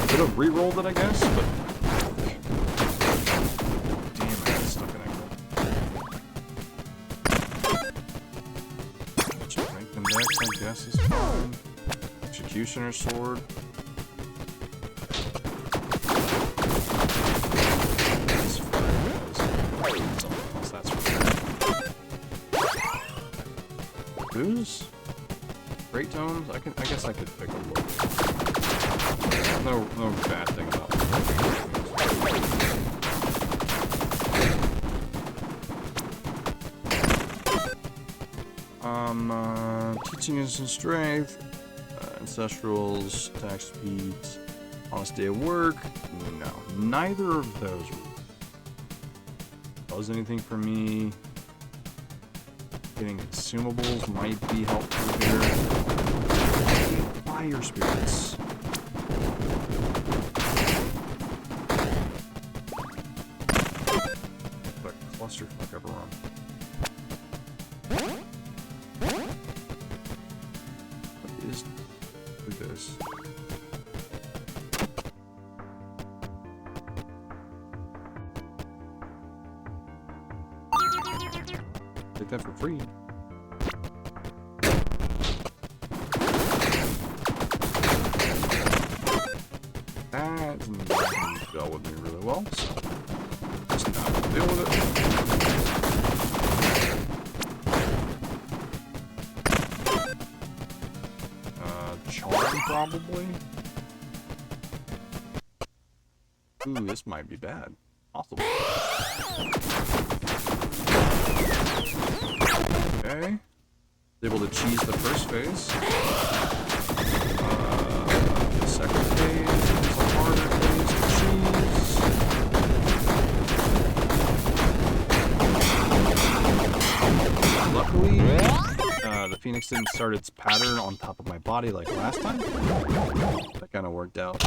I could have re-rolled it, I guess, but damn, I got stuck in that. Strength index, I guess, is fine. Executioner sword. That's fine. Something else, that's fine. Booze? Great tones? I guess I could pick a look. No bad thing about them. Teaching instant strength, ancestrals, attack speeds, honest day of work. No, neither of those does anything for me. Getting consumables might be helpful here. Fire spirits. What a clusterfuck ever run. What is this? Take that for free. That dealt with me really well, so just not gonna deal with it. Charm probably. Ooh, this might be bad. Possible. Okay. Able to cheese the first phase. The second phase is a harder phase to cheese. Luckily, the Phoenix didn't start its pattern on top of my body like last time. That kind of worked out.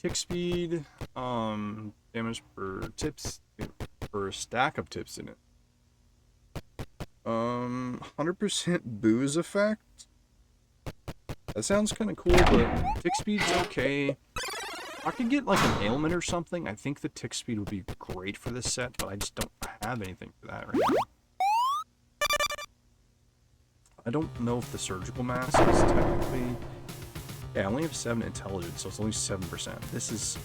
Tick speed, damage per tips, per stack of tips in it. 100% booze effect. That sounds kind of cool, but tick speed's okay. If I could get like an ailment or something, I think the tick speed would be great for this set, but I just don't have anything for that right now. I don't know if the surgical mask is technically... Yeah, I only have 7 intelligence, so it's only 7%. This is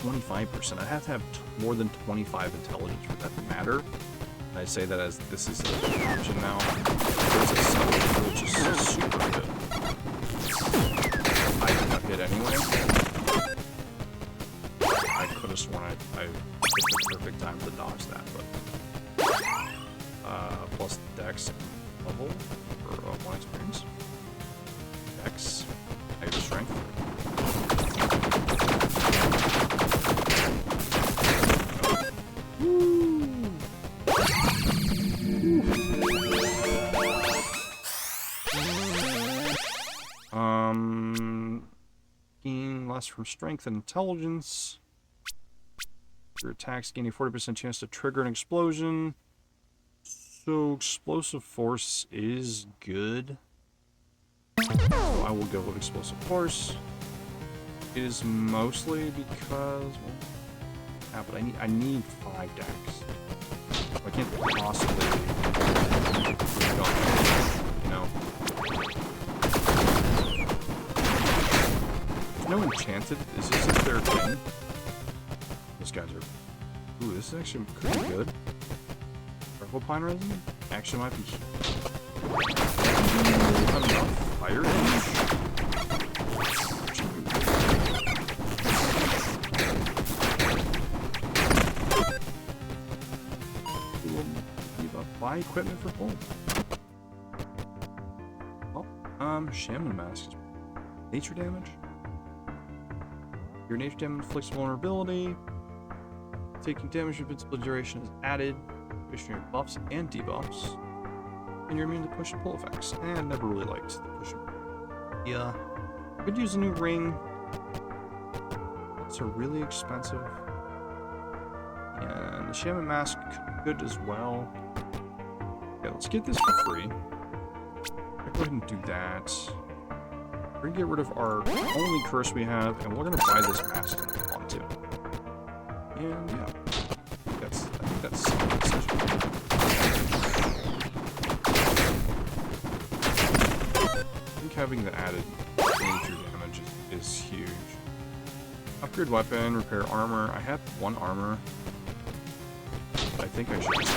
25%. I have to have more than 25 intelligence for that to matter. And I say that as this is an option now. There's a 7, which is super good. I did not hit anyway. I could have sworn I picked the perfect time to dodge that, but... plus Dex level for 1 experience. Dex. I have strength. Gain less from strength and intelligence. Your attacks gain a 40% chance to trigger an explosion. So explosive force is good. I will go with explosive force. It is mostly because, well, yeah, but I need 5 decks. I can't possibly, you know. There's no enchanted. Is this a fair thing? These guys are. Ooh, this is actually pretty good. Purple pine resin actually might be. Enough fire damage. Buy equipment for full. Oh, Shaman Mask. Nature damage. Your nature damage inflicts vulnerability. Taking damage invincibility duration is added. Issuing buffs and debuffs. And you're immune to push and pull effects. And I never really liked the push and pull. Yeah. Could use a new ring. It's a really expensive. And the Shaman Mask could as well. Okay, let's get this for free. I'll go ahead and do that. We're gonna get rid of our only curse we have, and we're gonna buy this mask if we want to. And yeah. I think that's I think having the added nature damage is huge. Upgrade weapon, repair armor. I have 1 armor. I think I should just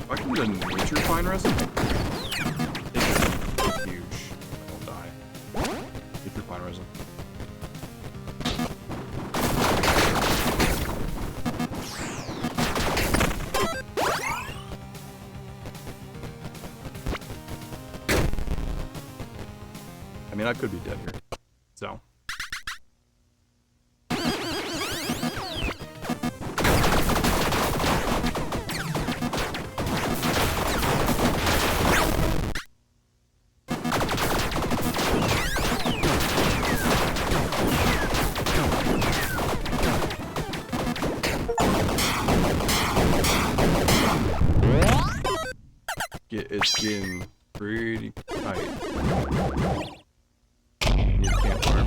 if I can get a nature fine resin, it's huge. I don't die. Nature fine resin. I mean, I could be dead here. So. It's getting pretty tight. Need a campfire.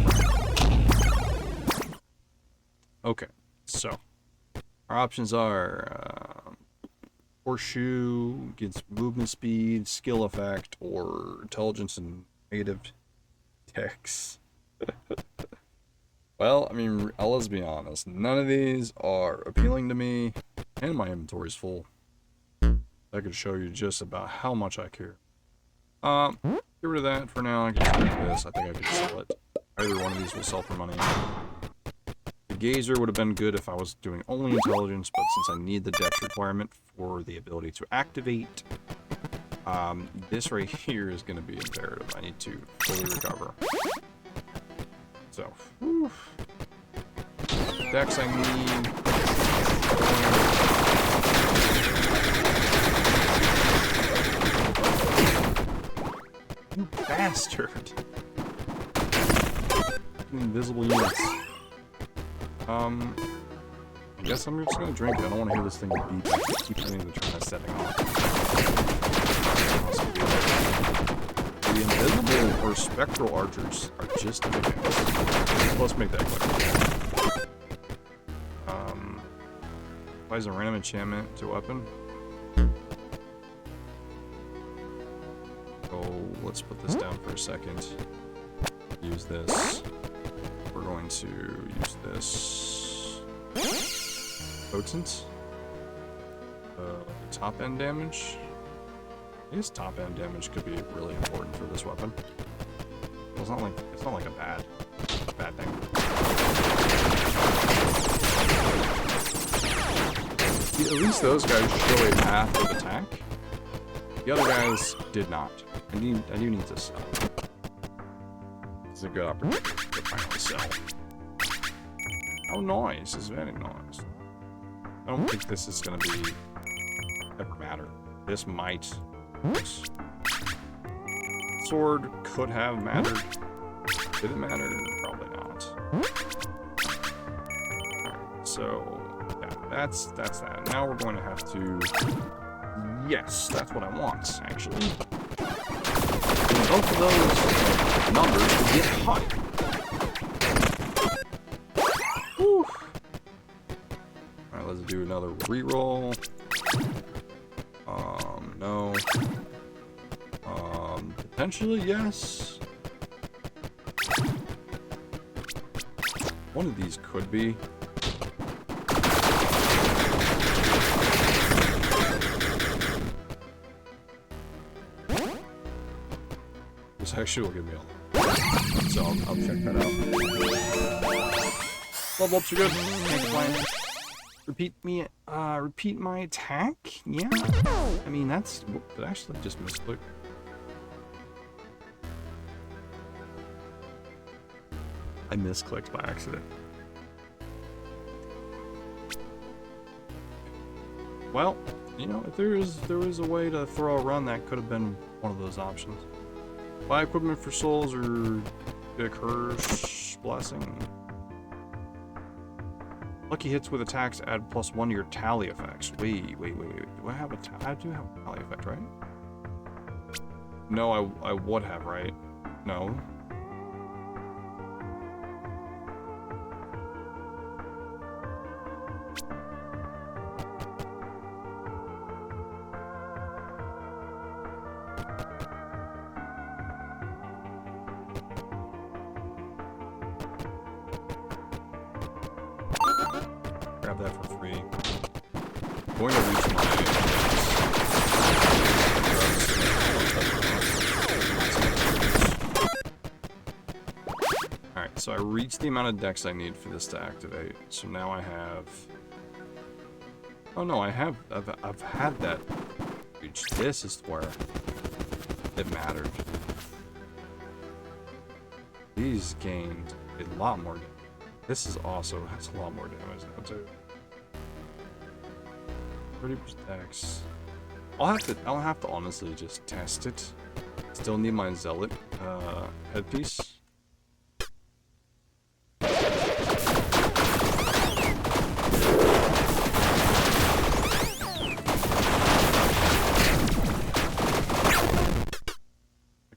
Okay, so our options are horseshoe gets movement speed, skill effect, or intelligence and native dex. Well, I mean, let's be honest. None of these are appealing to me, and my inventory's full. I could show you just about how much I care. Get rid of that for now. I can just take this. I think I could sell it. Either one of these will sell for money. The gazer would have been good if I was doing only intelligence, but since I need the dex requirement for the ability to activate, this right here is going to be imperative. I need to fully recover. So, whew. Dex I need. You bastard! Invisible units. I guess I'm just gonna drink it. I don't want to hear this thing beep. I keep having to turn that setting off. The invisible or spectral archers are just ridiculous. Let's make that quick. Applies a random enchantment to weapon. So let's put this down for a second. Use this. We're going to use this. Potent. Top end damage. I guess top end damage could be really important for this weapon. Well, it's not like a bad thing. See, at least those guys show a path of attack. The other guys did not. I do need to sell. This is a good opportunity to finally sell. Oh, nice! It's very nice. I don't think this is gonna be ever matter. This might. Sword could have mattered. Did it matter? Probably not. Alright, so yeah, that's that. Now we're going to have to. Yes, that's what I want, actually. And both of those numbers will get higher. Whew. Alright, let's do another reroll. No. Potentially, yes. One of these could be. This actually will give me a lot. So I'll check that out. Level ups are good. Can't complain. Repeat my attack? Yeah. I mean, that's... Did I actually just misclick? I misclicked by accident. Well, you know, if there was a way to throw a run, that could have been one of those options. Buy equipment for souls or get a curse blessing. Lucky hits with attacks add +1 to your tally effects. Wait. Do I have a I do have a tally effect, right? No, I would have, right? No. Grab that for free. I'm going to reach my... Alright, so I reached the amount of dex I need for this to activate. So now I have... Oh no, I've had that reach. This is where it mattered. These gained a lot more damage. This is also has a lot more damage now too. 30% dex. I'll have to honestly just test it. Still need my zealot headpiece.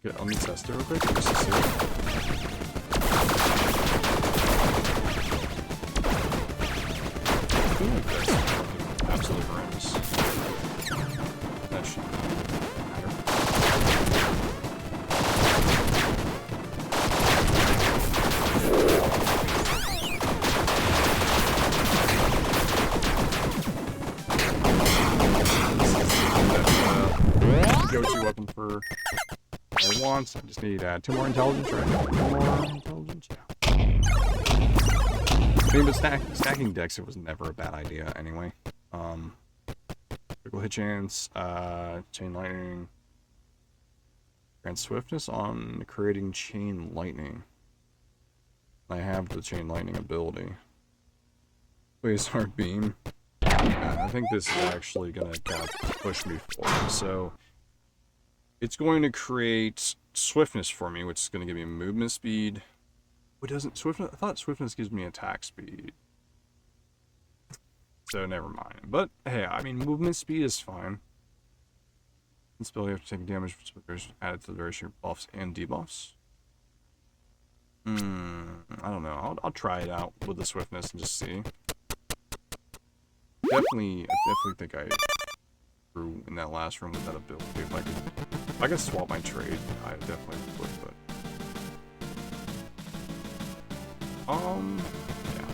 Okay, let me test it real quick just to see. feel like that's fucking absolutely horrendous. That should matter. Go-to weapon for what I want. I just need 2 more intelligence, right? 2 more intelligence, yeah. I mean, but stacking decks, it was never a bad idea anyway. Critical hit chance, chain lightning, grant swiftness on creating chain lightning. I have the chain lightning ability. Please hard beam. I think this is actually gonna kind of push me forward. So it's going to create swiftness for me, which is going to give me movement speed. What doesn't swiftness? I thought swiftness gives me attack speed. So never mind. But hey, I mean, movement speed is fine. This ability have to take damage added to the duration of buffs and debuffs. I don't know. I'll try it out with the swiftness and just see. I definitely think I grew in that last room with that ability. If I could swap my trade, I definitely would. But yeah.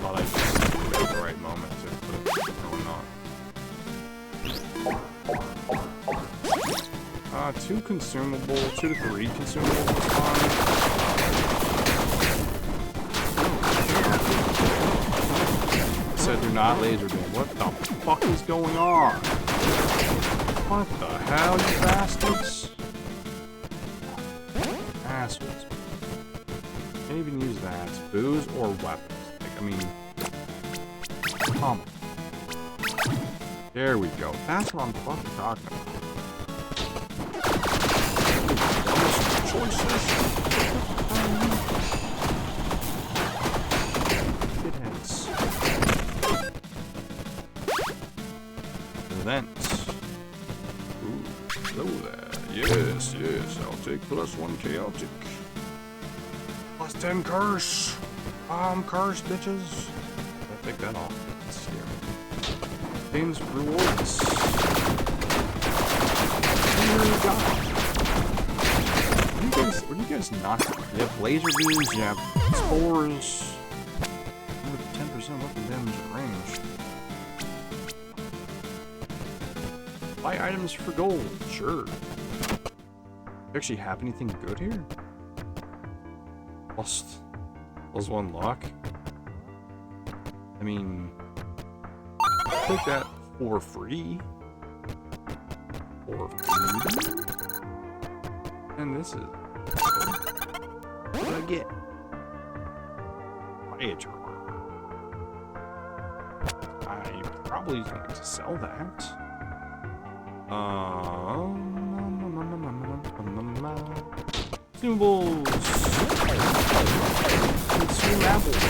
Thought I just did it at the right moment to put it going on. 2 consumable, 2 to 3 consumables is fine. Said they're not laser beam. What the fuck is going on? What the hell, you bastards? Assholes. Can't even use that. Booze or weapons. Like, I mean, come on. There we go. That's what I'm fucking talking about. Choices. Shitheads. Events. Ooh, hello there. Yes, I'll take +1 chaotic. +10 curse. Curse, bitches. I'll take that off. Let's see here. Games rewards. Dear God. What do you guys not have? You have laser beams, you have spores. With 10% weapon damage at range. Buy items for gold, sure. Do you actually have anything good here? +1 lock. I mean, I'll take that for free. And this is what did I get? Voyager armor. I'm probably going to sell that. Consumables. Consume apples.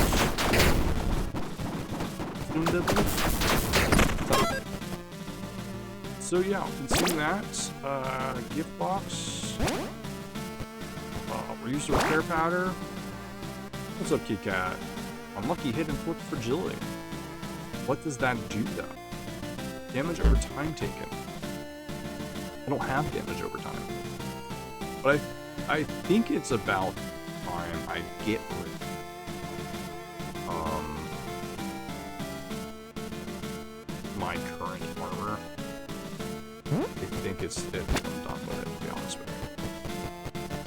So yeah, I'll consume that. Gift box. Reuse the repair powder. What's up, Kit Kat? Unlucky hit inflicts fragility. What does that do though? Damage over time taken. I don't have damage over time. But I think it's about time I get rid of my current armor. I think it's it. I'm done with it, to be honest with you.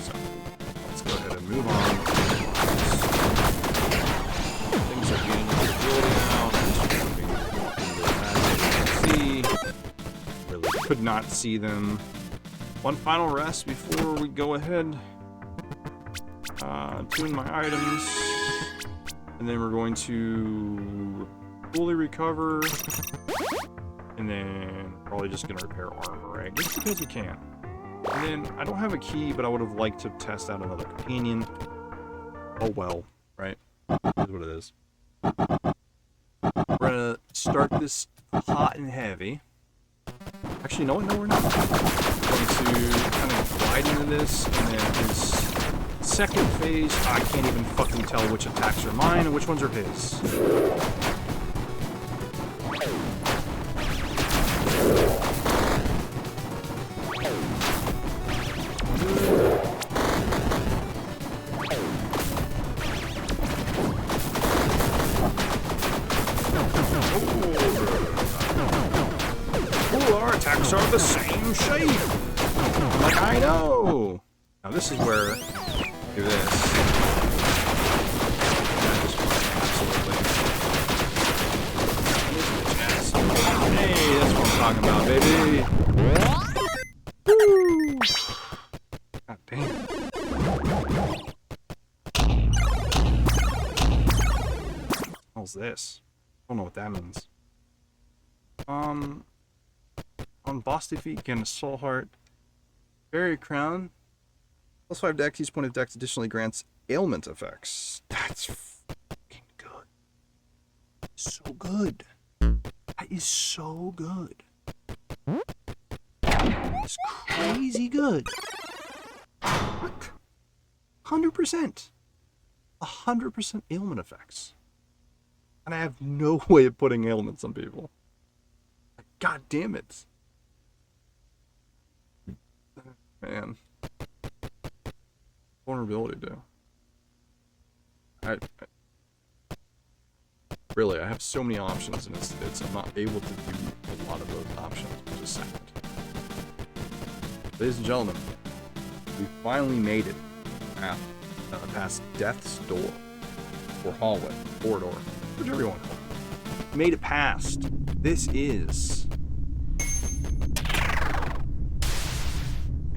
So let's go ahead and move on. Things are gaining agility now. Really could not see them. One final rest before we go ahead. Tune my items. And then we're going to fully recover. And then probably just gonna repair armor, right? Just because we can. And then I don't have a key, but I would have liked to test out another companion. Oh well, right? That's what it is. We're gonna start this hot and heavy. Actually, no, we're not. We're going to kind of glide into this, and then his second phase, I can't even fucking tell which attacks are mine and which ones are his. Our attacks are the same shape. I'm like, I know. Now this is where do this. Absolutely. Hey, that's what I'm talking about, baby. Woo. God damn. What's this? I don't know what that means. On boss defeat, gain a soul heart. Fairy crown. Plus 5 dex, each point of dex additionally grants ailment effects. That's fucking good. So good. That is so good. It's crazy good. What? 100%. 100% ailment effects. And I have no way of putting ailments on people. God damn it. Man. Vulnerability, dude. I really, I have so many options, and it's I'm not able to do a lot of those options. Just a second. Ladies and gentlemen, we finally made it past Death's Door, or hallway, corridor, whichever you want to call it. We made it past. This is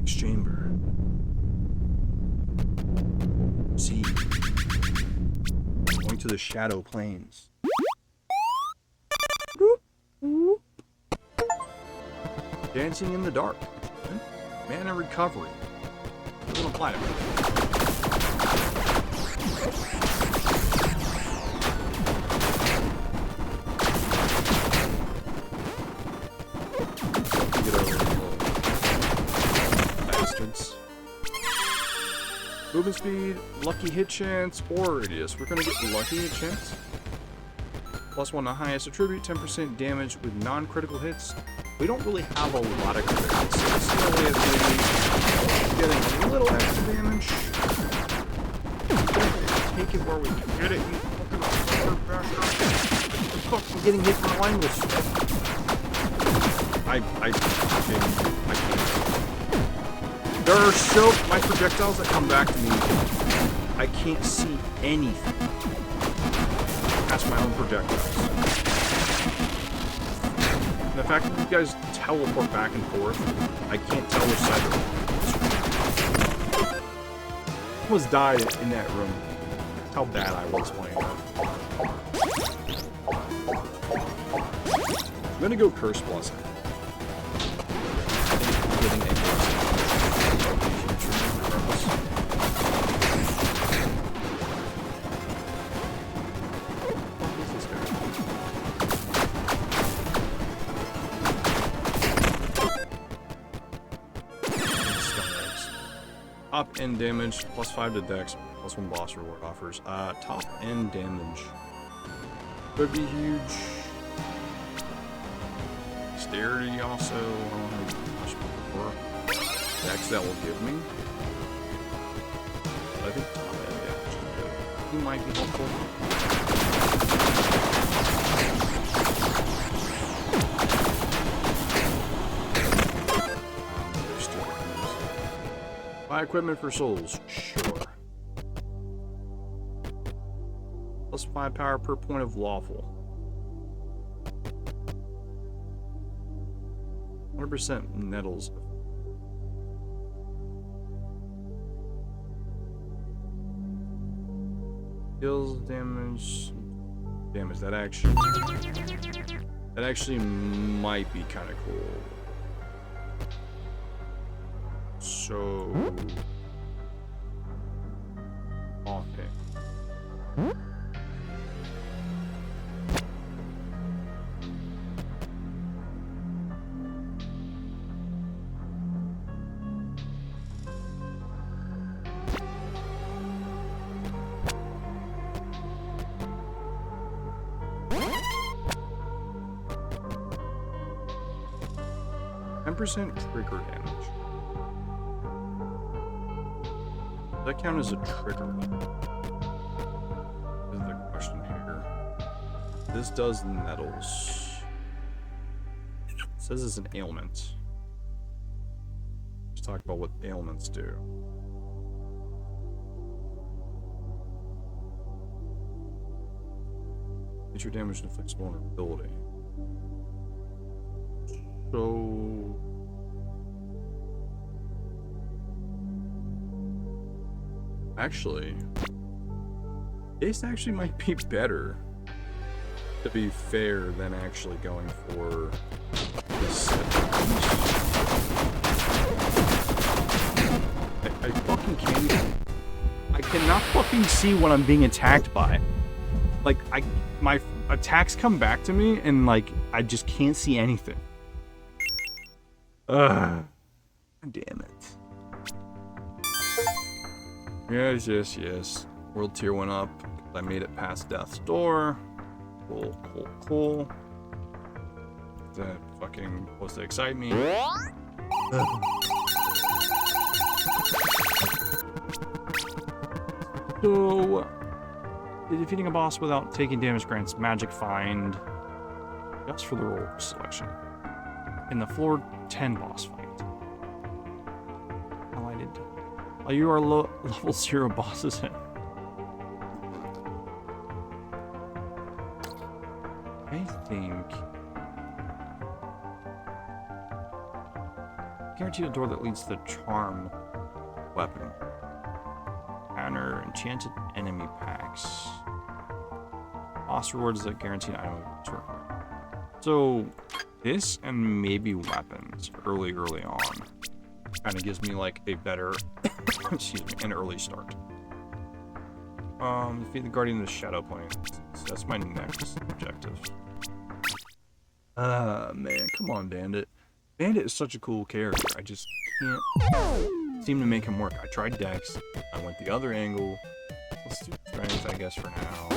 chamber. See. Going to the shadow planes. Dancing in the dark. Mana recovery. Doesn't apply to me. Get over here. Movement speed, lucky hit chance, or radius. We're gonna get lucky hit chance. +1 the highest attribute, 10% damage with non-critical hits. We don't really have a lot of critical hits, so it's still way of maybe getting a little extra damage. Take it where we can get it, you fucking bastard. Fucking getting hit from language. I can't. There are so my projectiles that come back to me, I can't see anything past my own projectiles. And the fact that you guys teleport back and forth, I can't tell which side they're on. I almost died in that room. That's how bad I was playing that. I'm gonna go Curse Blessing. Getting a top end damage, +5 to dex, +1 boss reward offers. Top end damage. Could be huge. Dexterity also, I don't know much more. Dex that will give me. But I think top end damage he might be helpful. Buy equipment for souls, sure. +5 power per point of lawful. 100% nettles. Deals damage. Damage. That actually might be kind of cool. So okay. 20% trigger damage. Does that count as a trigger weapon? Is the question here. This does nettles. It says it's an ailment. Let's talk about what ailments do. Nature damage and afflicts vulnerability. So actually, this actually might be better, to be fair, than actually going for this. I fucking can't. I cannot fucking see what I'm being attacked by. Like, my attacks come back to me, and like, I just can't see anything. Ugh. Damn it. Yes, yes, yes. World tier went up. I made it past death's door. Cool, cool, cool. That fucking supposed to excite me. So, defeating a boss without taking damage grants magic find just for the role selection. In the floor 10 boss fight. Highlighted. Oh, you are level 0 bosses in. I think. Guaranteed a door that leads to the charm weapon. Counter enchanted enemy packs. Boss rewards that guaranteed item. So this and maybe weapons early on kind of gives me like a better excuse me, an early start. Defeat the guardian of the shadow plane. So that's my next objective. Man, come on, Bandit. Bandit is such a cool character. I just can't seem to make him work. I tried Dex. I went the other angle. Let's do strength, I guess, for now.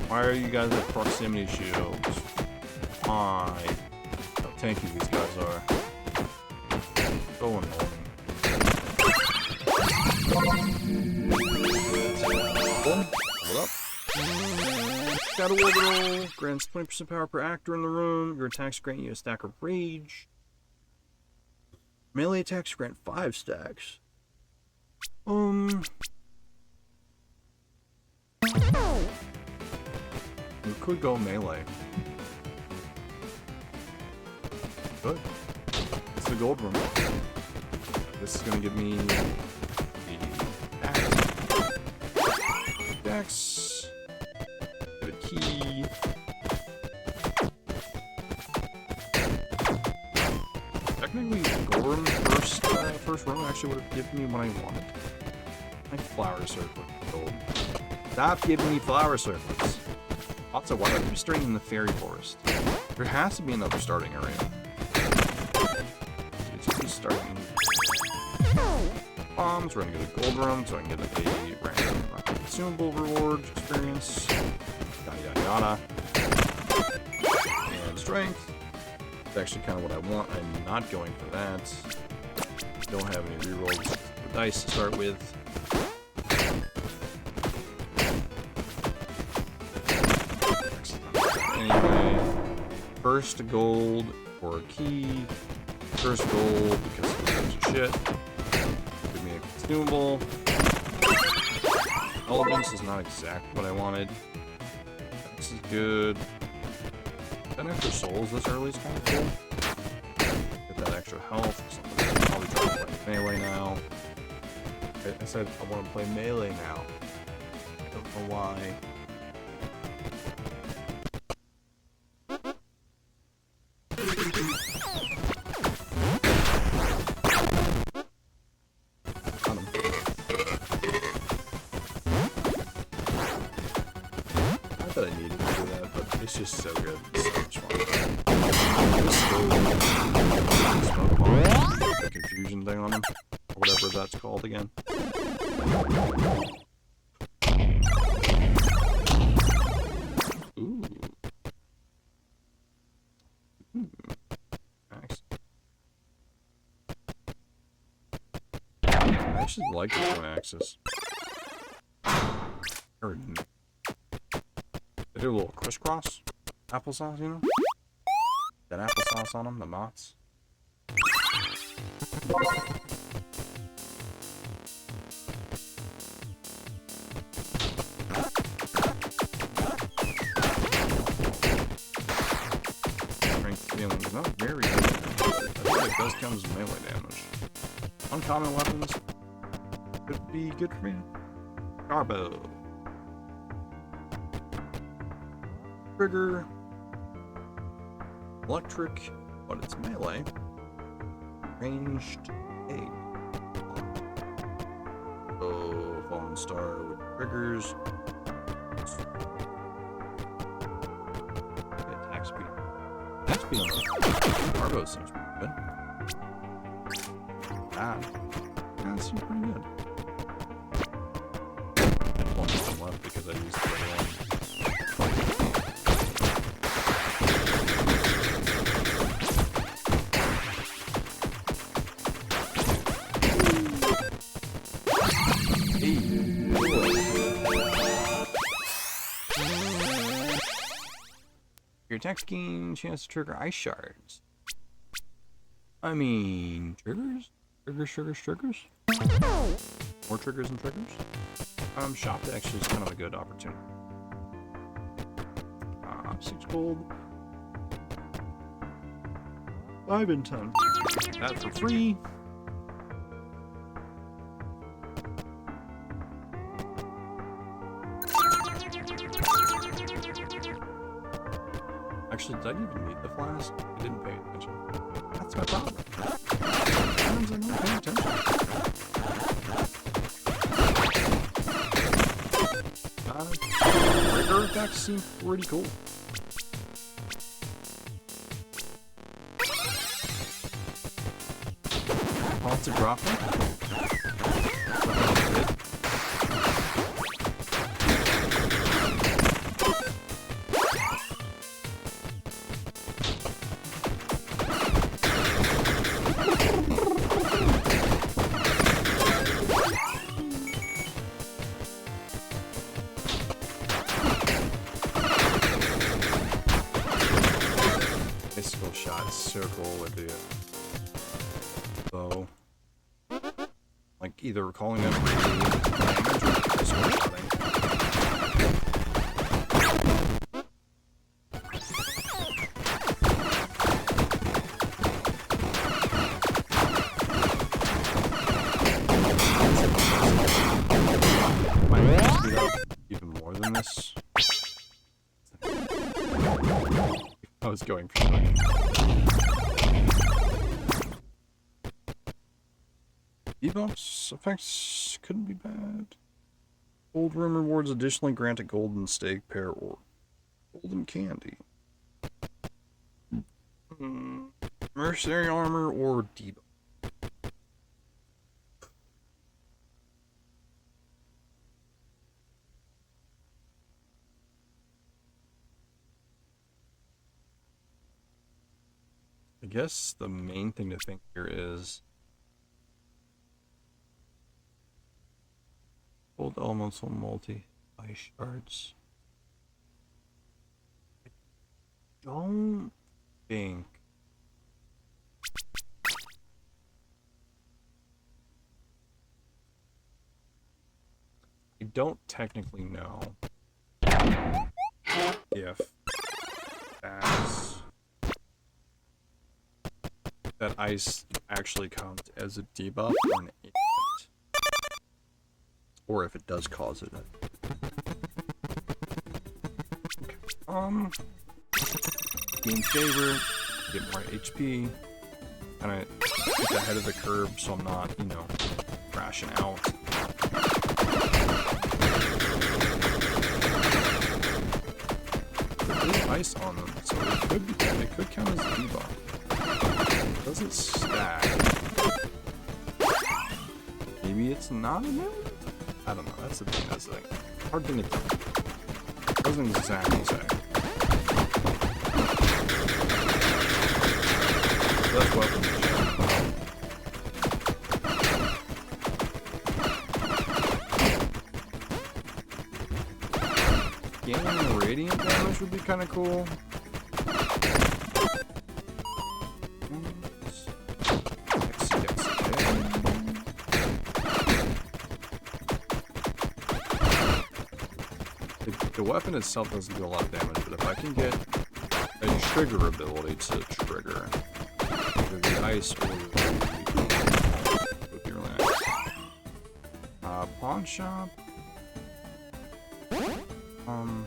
Why are you guys at proximity shields? Why? How tanky these guys are. So annoying. Hold up. Shadow Orbital grants 20% power per actor in the room. Your attacks grant you a stack of rage. Melee attacks grant 5 stacks. We could go melee. Good. It's the gold room. This is gonna give me the Dex. Get a key. Technically, gold room first room actually would have given me what I wanted. My flower circlet gold. Stop giving me flower circlets. Also, why don't you starting in the fairy forest? There has to be another starting area. It should be starting. Bombs. We're gonna get a gold room, so I can get a random consumable reward experience. Yada yada yada. And strength. That's actually kind of what I want. I'm not going for that. Don't have any rerolls for dice to start with. Anyway, first gold for a key. First gold because it's a bunch of shit. Give me a consumable. Elegance is not exactly what I wanted. This is good. 10 extra souls this early is kind of cool. Get that extra health. Something probably try to play melee now. I said I want to play melee now. I don't know why. Not that I needed to do that, but it's just so good. It's so much fun. Smoke bomb. The confusion thing on him. Or whatever that's called again. Ooh. actually like the twin axis. Or, they do a little crisscross applesauce, you know? That applesauce on them, the mott's. Strength feelings, not very good. I think it does count as melee damage. Uncommon weapons could be good for me. Garbo. Trigger. Electric, but it's melee. Ranged 8. So, Fallen Star with triggers. Attack speed. Attack speed on the Garbo seems pretty good. Yeah, that seems pretty good. I have one left because I used the other one. Your attack gain chance to trigger ice shards. I mean, triggers? Triggers? More triggers and triggers? Shop actually is kind of a good opportunity. 6 gold. 5 and 10. That for free. Actually, did I even need the flask? I didn't pay attention. That's my problem. Sometimes I'm not paying attention. Trigger effects seem pretty cool. Lots of dropping. Mystical shot is so cool with the bow. Like either calling them damage or mystical shotting. Might speed up even more than this. I was going for something. Debuffs effects couldn't be bad. Gold room rewards additionally grant a golden steak, pear, or golden candy. Mercenary armor or debuff. I guess the main thing to think here is gold elemental multi ice shards. I don't think I don't technically know if that ice actually counts as a debuff or an ailment, or if it does cause it. Okay. Gain favor, get more HP, kind of keep ahead of the curve so I'm not, you know, crashing out. There's ice on them, so it could count as a debuff. It doesn't stack. Maybe it's not a melee? I don't know, that's the thing, that's like hard thing to tell. It doesn't exactly say. That's weapon. radiant damage would be kind of cool. The weapon itself doesn't do a lot of damage, but if I can get a trigger ability to trigger either the ice or the would be really nice. Pawn shop. Bomb.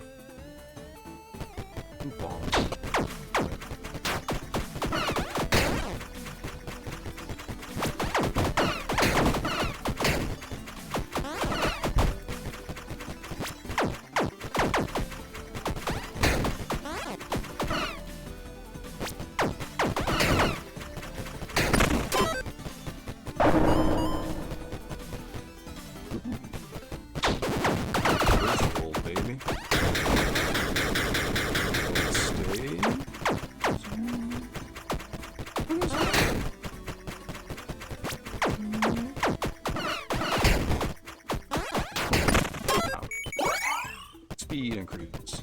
Speed increase.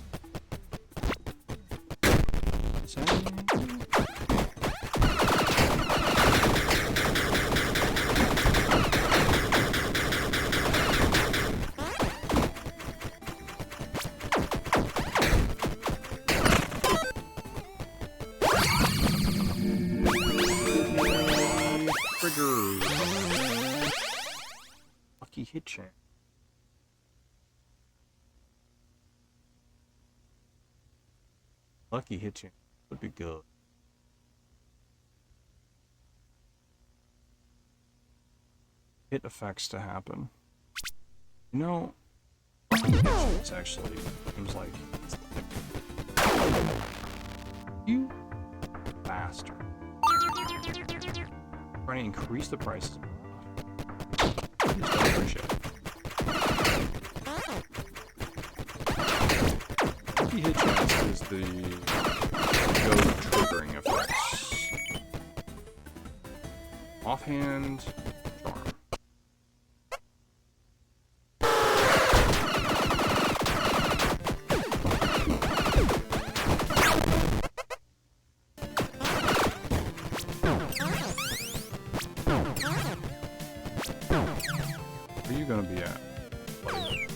Trigger. Lucky hit chance. Lucky hit chance would be good. Hit effects to happen. You know, it's actually seems like you bastard. Trying to increase the prices. I just don't appreciate it. Lucky hit chance is the go triggering effects. Offhand charm. Where are you gonna be at, buddy?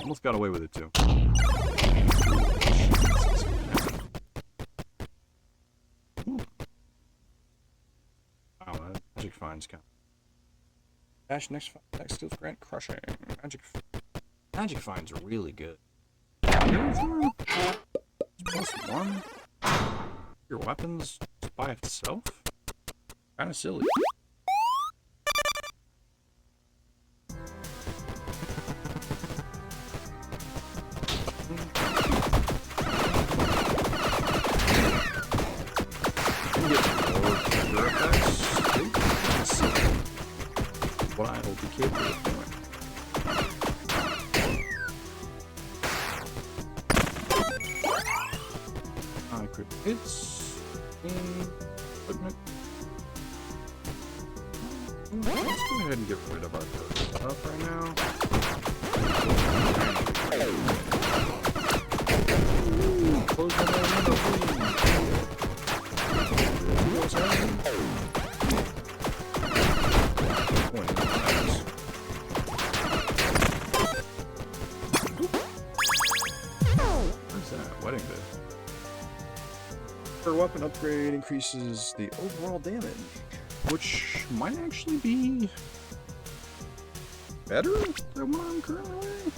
Almost got away with it too. Wow, that magic finds count. Dash next skills grant crushing. Magic finds are really good. +1. Your weapons by itself? Kinda silly. What I will be capable of doing. I could hits in equipment. Let's go ahead and get rid of our stuff right now. Ooh, close that window, What's that? Wedding bit. Her weapon upgrade increases the overall damage, which might actually be better than what I'm currently wearing.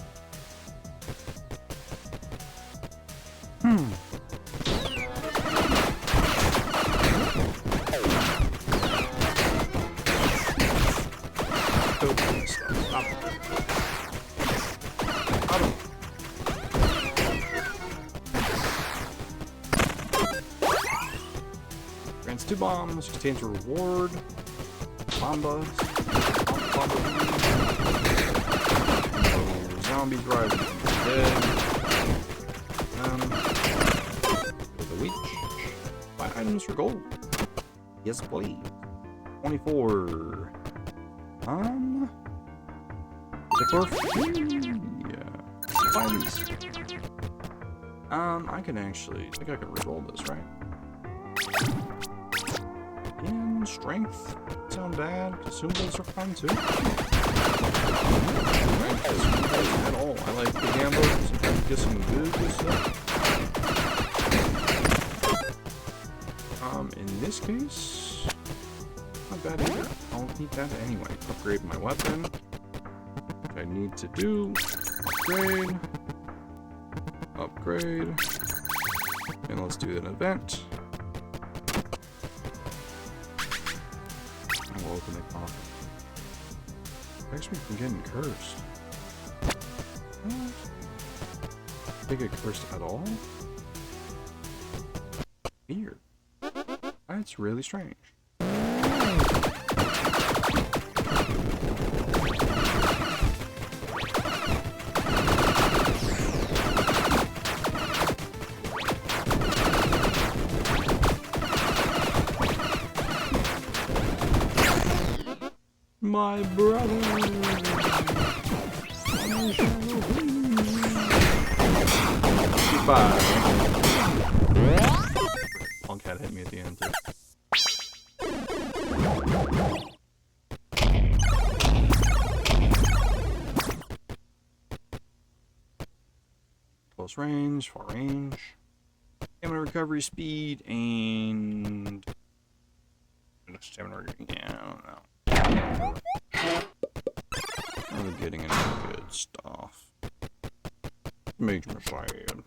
Grants 2 bombs, contains a reward. Bombas. Zombies rising. dead. For the week. 5 items for gold. Yes, please. 24. For free. Buy these. I can actually, I think I can reroll this, right? And strength, don't sound bad. Consumables are fun too. Strength, consumables at all. I like the gamble. Sometimes get some good stuff. In this case, not bad either. I'll need that anyway. Upgrade my weapon. Which I need to do. Upgrade. Upgrade. And let's do an event. And we'll open the coffin. Protects me from getting cursed. What? Did I get cursed at all? Weird. That's really strange. My brother. Goodbye. Long cat hit me at the end too. Close range, far range. Stamina recovery speed and stamina recovery. Yeah, I don't know. I'm getting into good stuff. Makes me sad.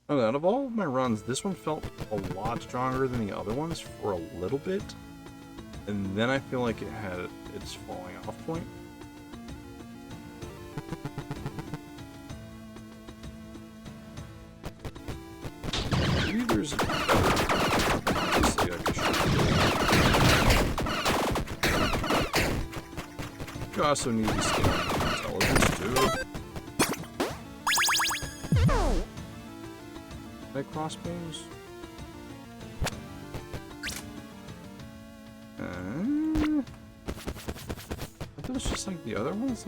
And out of all of my runs, this one felt a lot stronger than the other ones for a little bit. And then I feel like it had its falling off point. Maybe there's a obviously I could shoot. You also need to scan intelligence too. Like crossbows. Are those just like the other ones?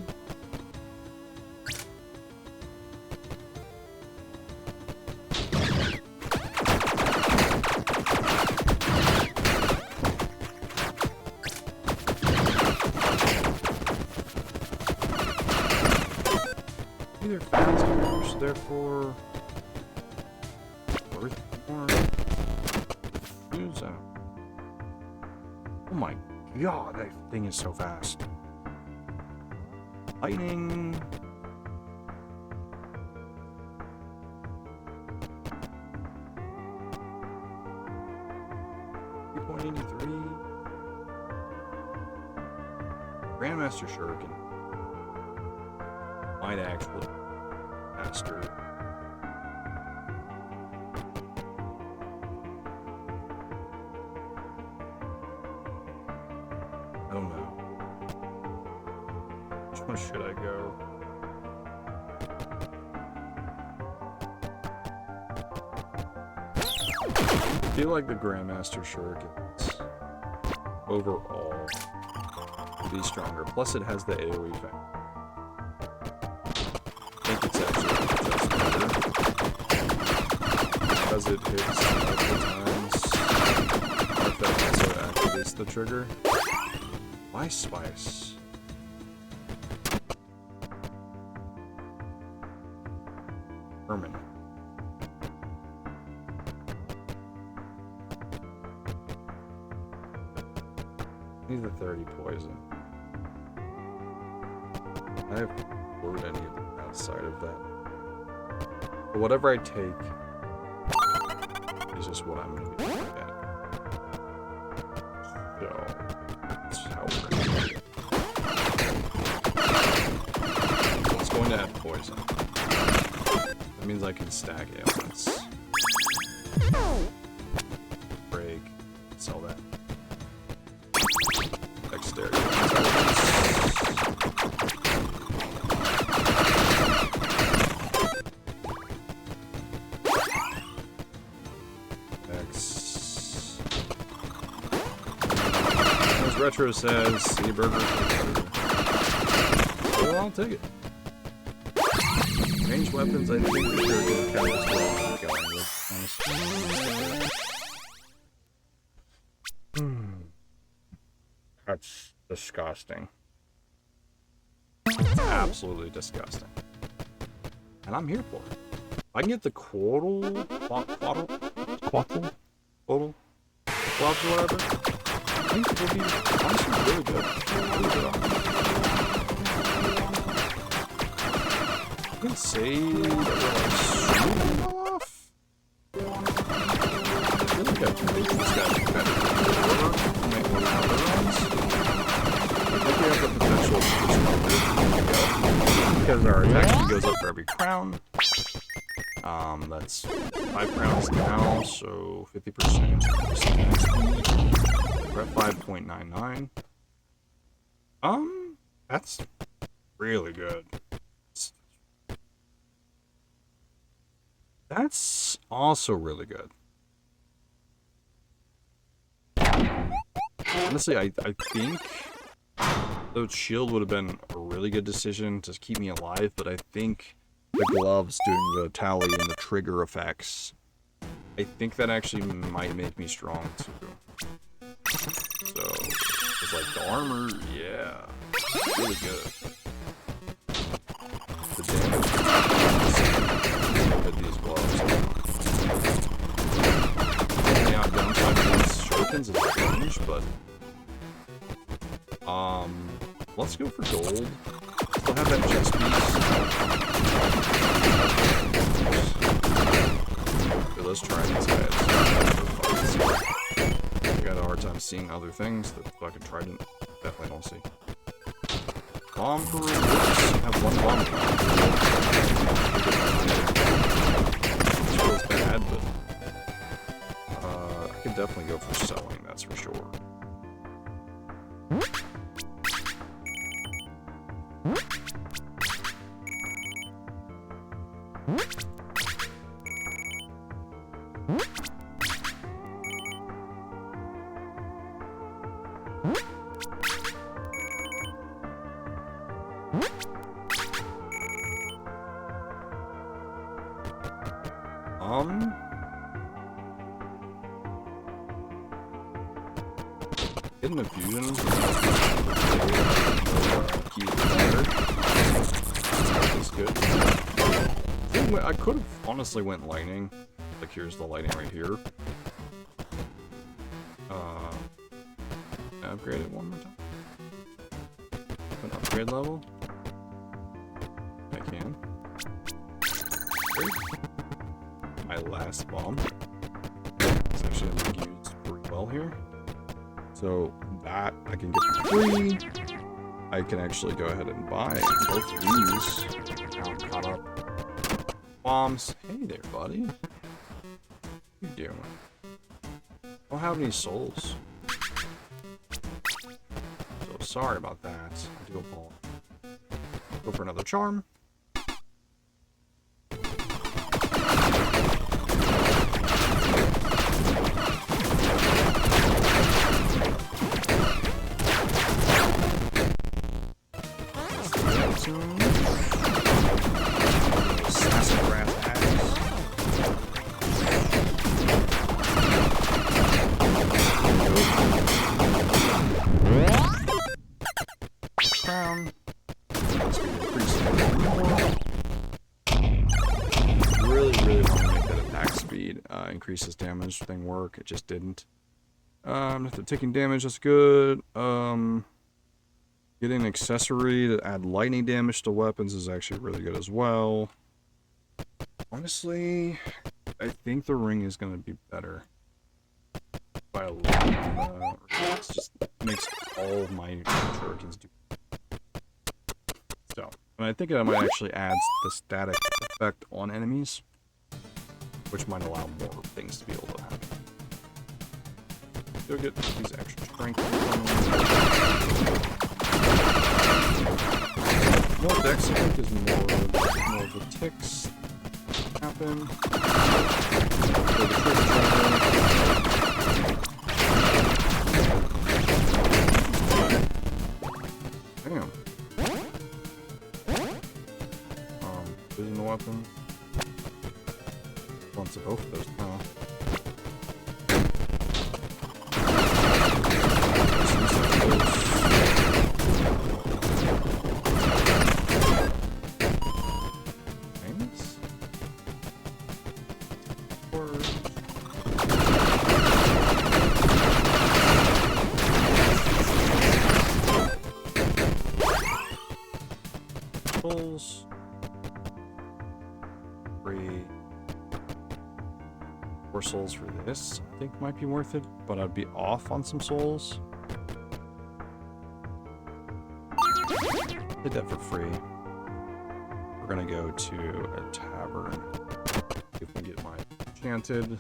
Either faster, so therefore worth more. Use that. Oh my god, that thing is so fast. Lightning. .83. Grandmaster Shuriken. Might actually faster. I don't know. Which one should I go? I feel like the Grandmaster Shurikens overall will be stronger. Plus it has the AoE effect. I think it's actually just better. Because it hits multiple times. The effect also activates the trigger. Why spice? Permanent. Need the 30 poison. I haven't poured any outside of that. But whatever I take is just what I'm going to be doing with that. So, that's how we're going to do it. It's going to have poison. That means I can stack ailments. Break. Sell that. Dexterity. As Retro says, see burger. Well, I'll take it. Ranged weapons, I think they're good kind of going with, honestly. That's disgusting. Absolutely disgusting. And I'm here for it. If I can get the quaddle, gloves or whatever, I think it will be honestly really good. Really good on. I can say that we're like super off. I feel like I can make these guys better to make one of the other ones. I think we have the potential to because our attack speed goes up for every crown. That's 5 crowns now, so 50%. We're at 5.99. That's really good. That's also really good. Honestly, I think the shield would have been a really good decision to keep me alive, but I think the gloves doing the tally and the trigger effects, I think that actually might make me strong too. So, it's like the armor, yeah, really good. The damage with these gloves. Yeah, downside to these shurikens is range, but let's go for gold. Still have that chest piece. Let's try these guys. I got a hard time seeing other things that fucking trident definitely don't see. Bomb for have one bomb. Which feels bad, but I could definitely go for selling, that's for sure. Getting a fusion is good. I could have honestly went lightning. Like here's the lightning right here. Upgrade it one more time. An upgrade level. I can. Great. My last bomb. It's actually used pretty well here. So that I can get for free. I can actually go ahead and buy both of these. Now I'm caught up. Bombs. Hey there, buddy. What are you doing? I don't have any souls. So sorry about that. I do apologize. Go for another charm. Increases damage thing work. It just didn't. If they're taking damage, that's good. Getting an accessory to add lightning damage to weapons is actually really good as well. Honestly, I think the ring is going to be better by a lot. It just makes all of my shurikens do. So, and I think I might actually add the static effect on enemies, which might allow more things to be able to happen. Go get these extra strength. More dex, I think, is more of the ticks happen. weapon. Wants both of those now. Souls for this, I think might be worth it, but I'd be off on some souls. Did that for free. We're gonna go to a tavern. See if we can get my enchanted.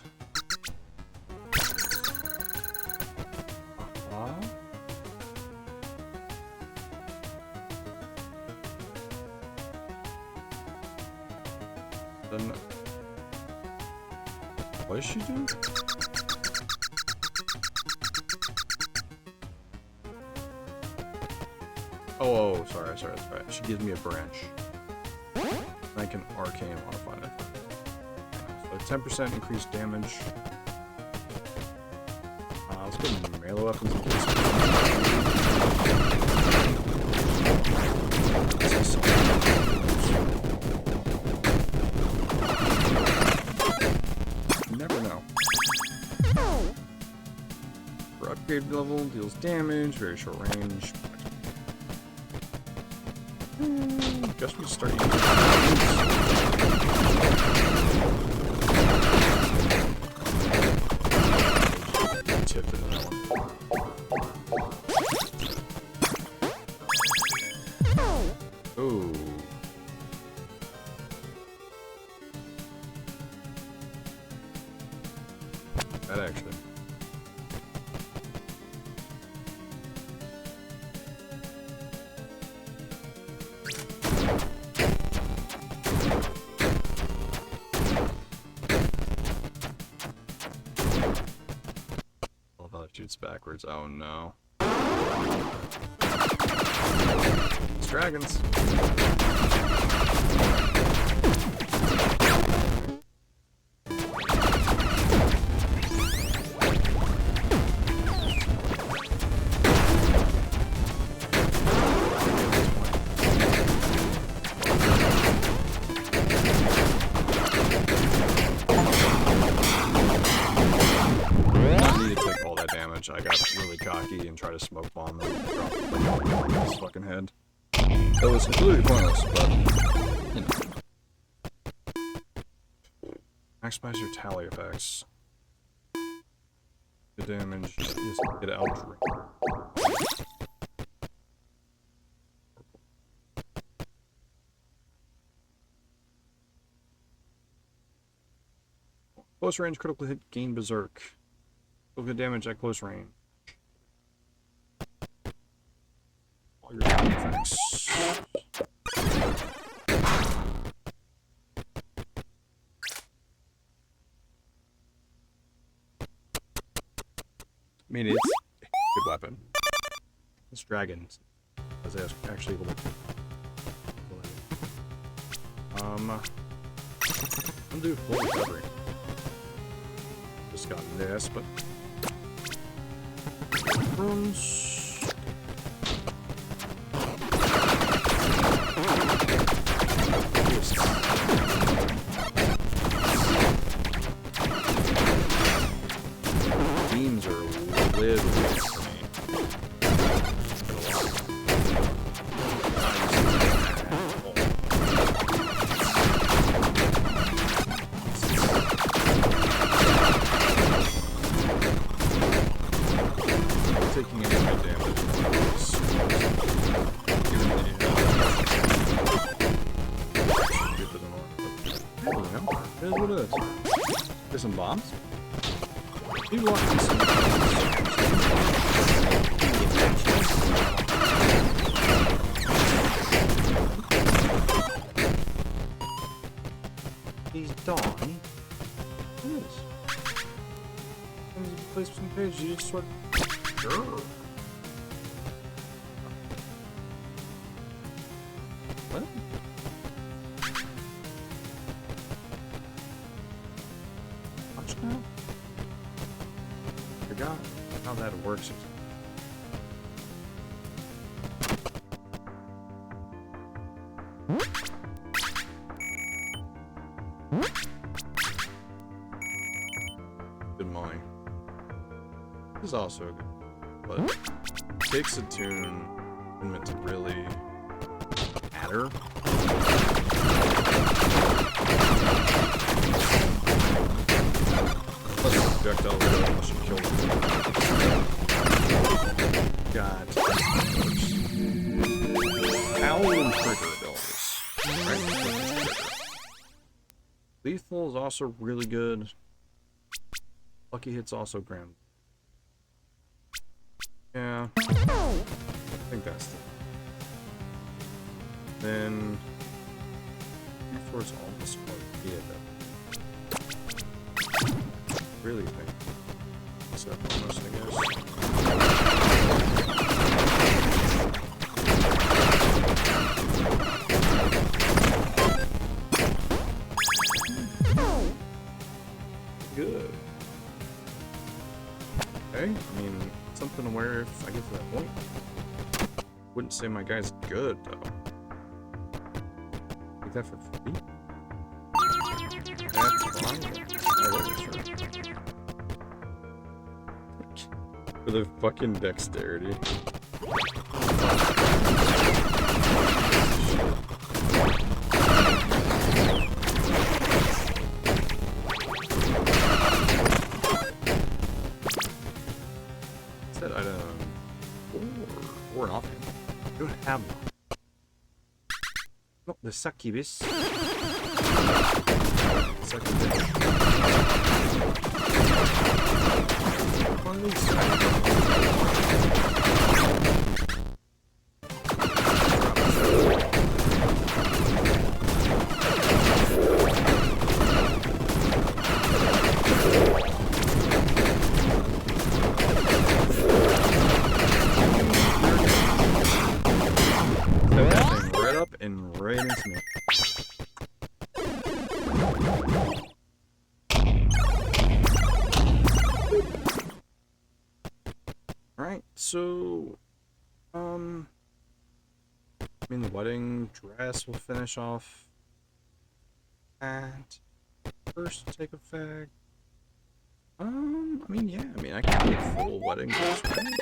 Then what does she do? Oh, sorry. She gives me a branch. I can arcane modify it. So 10% increased damage. Let's go to melee weapons in case. Never know. For upgrade level, deals damage, very short range. Guess we start using tip in that one. Ooh. That actually. I love how it shoots backwards. Oh no. It's dragons. I got really cocky and tried to smoke bomb and drop his fucking head. That was completely pointless, but you know. Maximize your tally effects. The damage is get out. Close range critical hit gain berserk. Good damage at close range. All your effects. I mean, it's a good weapon. This dragon is actually able to. I'm gonna do full recovery. Just got this, but. Rooms. Beams are literally for me. Taking any damage. It is what it is. There's some bombs? You want some bombs? He's Dawn. Who is? There's a place for some page, you just sort of. Sure. What? it works. Good money. This is also good, but it takes a tune to really matter. Projectile unless you kill them. God. Alien trigger abilities. Right? Lethal is also really good. Lucky hit's also grand. Yeah. I think that's the. Then. Force almost yeah, really think step bonus, I guess. Good. Okay, I mean, something where if I get to that point, wouldn't say my guy's good though. Take that for free? That's fine. For the fucking dexterity. Said item or an offhand. I don't have one. No, the succubus. Right up and right into me. Alright, so I mean the wedding dress will finish off at first take effect. I mean yeah, I mean I can get full wedding dress, right?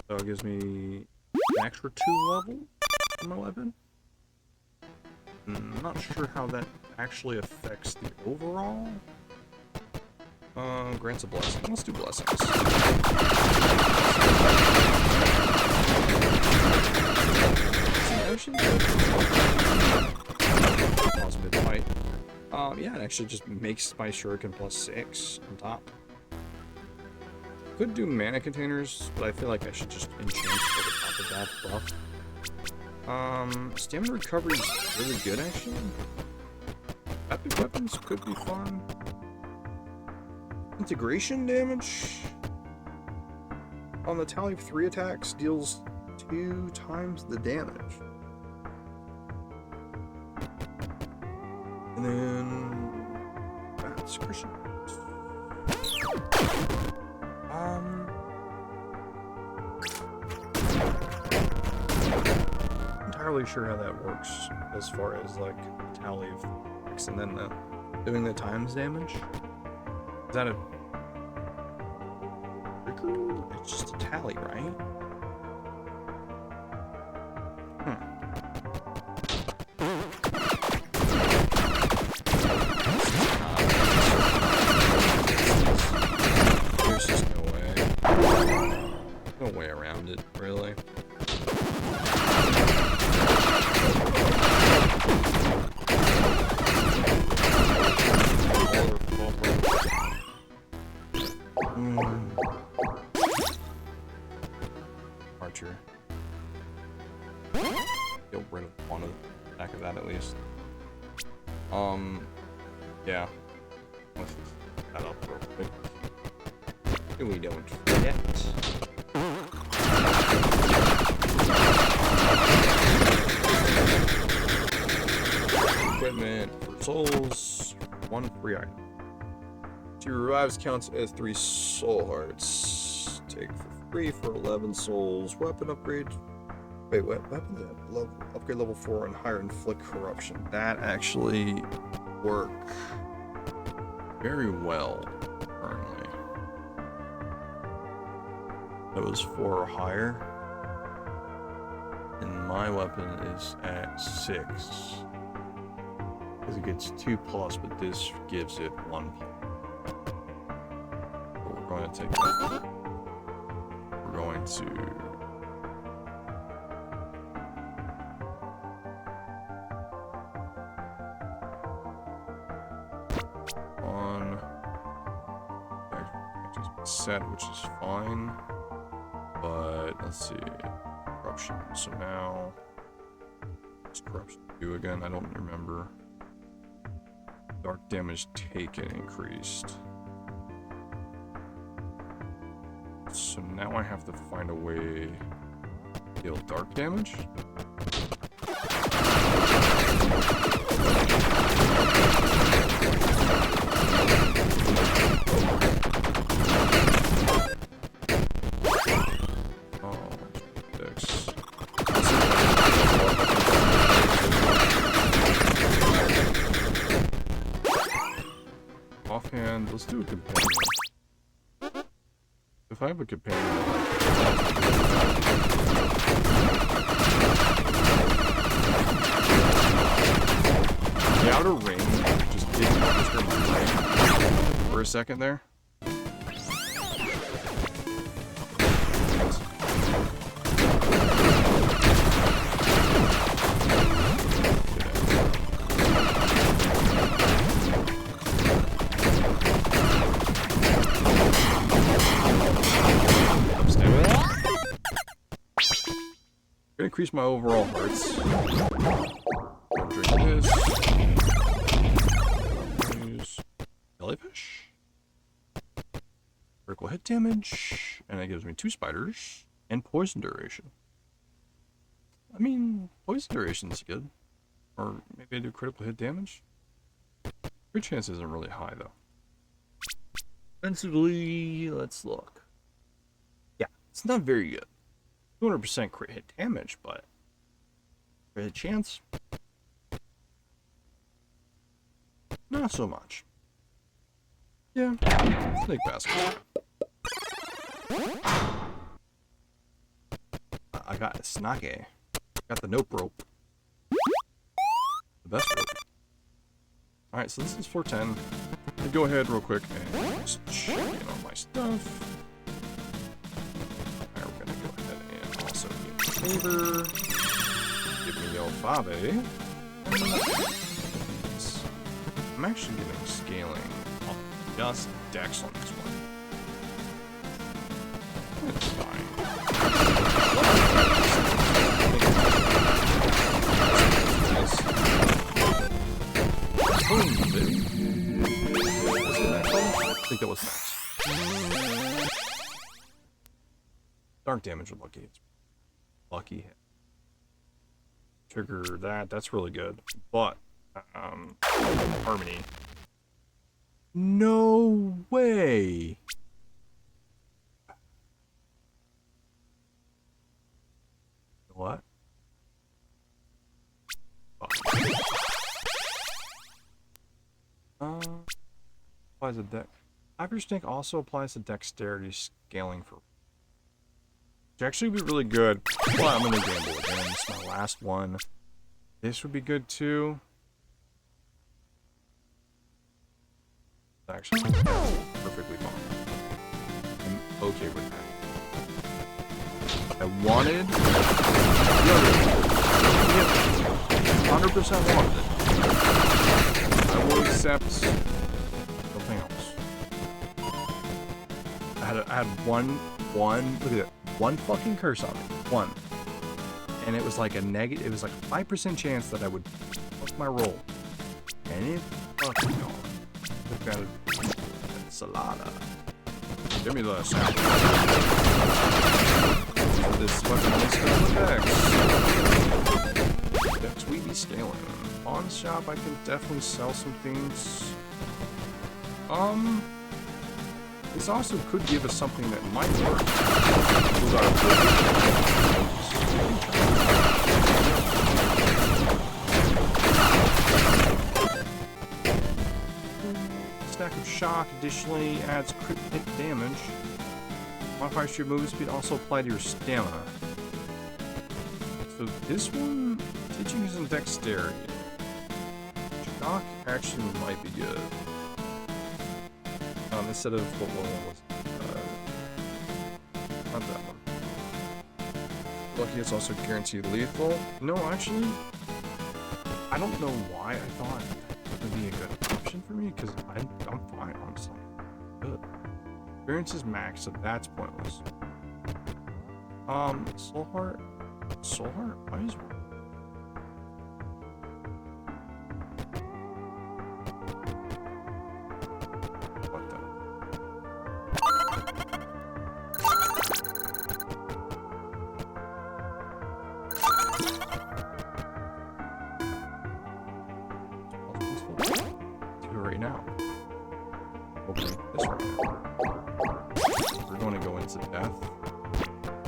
So it gives me an extra 2 level on my weapon. I'm not sure how that actually affects the overall. Grants a blessing. Let's do blessings. Positive fight. Yeah, it actually just makes my shuriken +6 on top. Could do mana containers, but I feel like I should just enchant for the top of that buff. Stamina recovery is really good, actually. Epic weapons could be fun. Integration damage on the tally of 3 attacks deals 2 times the damage. And then that's Christian. Entirely sure how that works as far as like tally of attacks and then doing the times damage. Is that a trigger? It's just a tally, right? There's just no way around it, really. Archer. Get rid of one of the back of that at least. Yeah. Let's set that up real quick. And we don't forget. Equipment for souls. 1 free item. revives counts as 3 soul hearts. Take for free for 11 souls. Weapon upgrade. Wait, what? Weapon level, upgrade level 4 and higher inflict corruption. That actually work very well currently. That was 4 or higher. And my weapon is at 6. Because it gets 2+, but this gives it 1+. So we're going to take that. We're going to... on... set, which is fine. But, let's see. Corruption. So now... what's corruption do again? I don't remember. Dark damage taken increased. So now I have to find a way to deal dark damage. Offhand, let's do a companion. If I have a companion, the outer ring just didn't register my brain for a second there. Increase my overall hearts. Drink this. Use jellyfish. Critical hit damage, and it gives me 2 spiders and poison duration. I mean, poison duration is good, or maybe I do critical hit damage. Your chance isn't really high though. Offensively, let's look. Yeah, it's not very good. 200% crit hit damage, but crit hit chance, not so much. Yeah, snake basket. I got a snake. Got the nope rope. The best rope. Alright, so this is 410. Let me go ahead real quick and just check in on my stuff. Favor. Give me your Fave. I'm actually getting scaling up just Dex on this one. It's fine. Boom, baby. I think that was next. Dark damage with lucky hits. Lucky hit. Trigger that. That's really good. But Harmony. No way. What? Applies a deck. Average Snake also applies a dexterity scaling for. Which actually would be really good. Well, I'm gonna gamble again. It's my last one. This would be good too. Actually, perfectly fine. I'm okay with that. I wanted 100% wanted it. I will accept something else. I had one. Look at it. One fucking curse on me. One. And it was like a negative. It was like a 5% chance that I would fuck my roll. And it fucking gone. Look at it. Salada. Give me the salad. This fucking nice Dex. We be scaling. Pawn shop, I can definitely sell some things. This also could give us something that might work. Those are stack of shock additionally adds crit hit damage. Modifiers to your movement speed also apply to your stamina. So this one, teaching is in dexterity. Shock actually might be good. Instead of what one was, not that one. Lucky it's also guaranteed lethal. No, actually, I don't know why I thought that would be a good option for me, because I'm fine, honestly. Good. Experience is max, so that's pointless. Soul Heart? Soul Heart? Why is... What the... Do it right now. Opening this right now. We're going to go into death.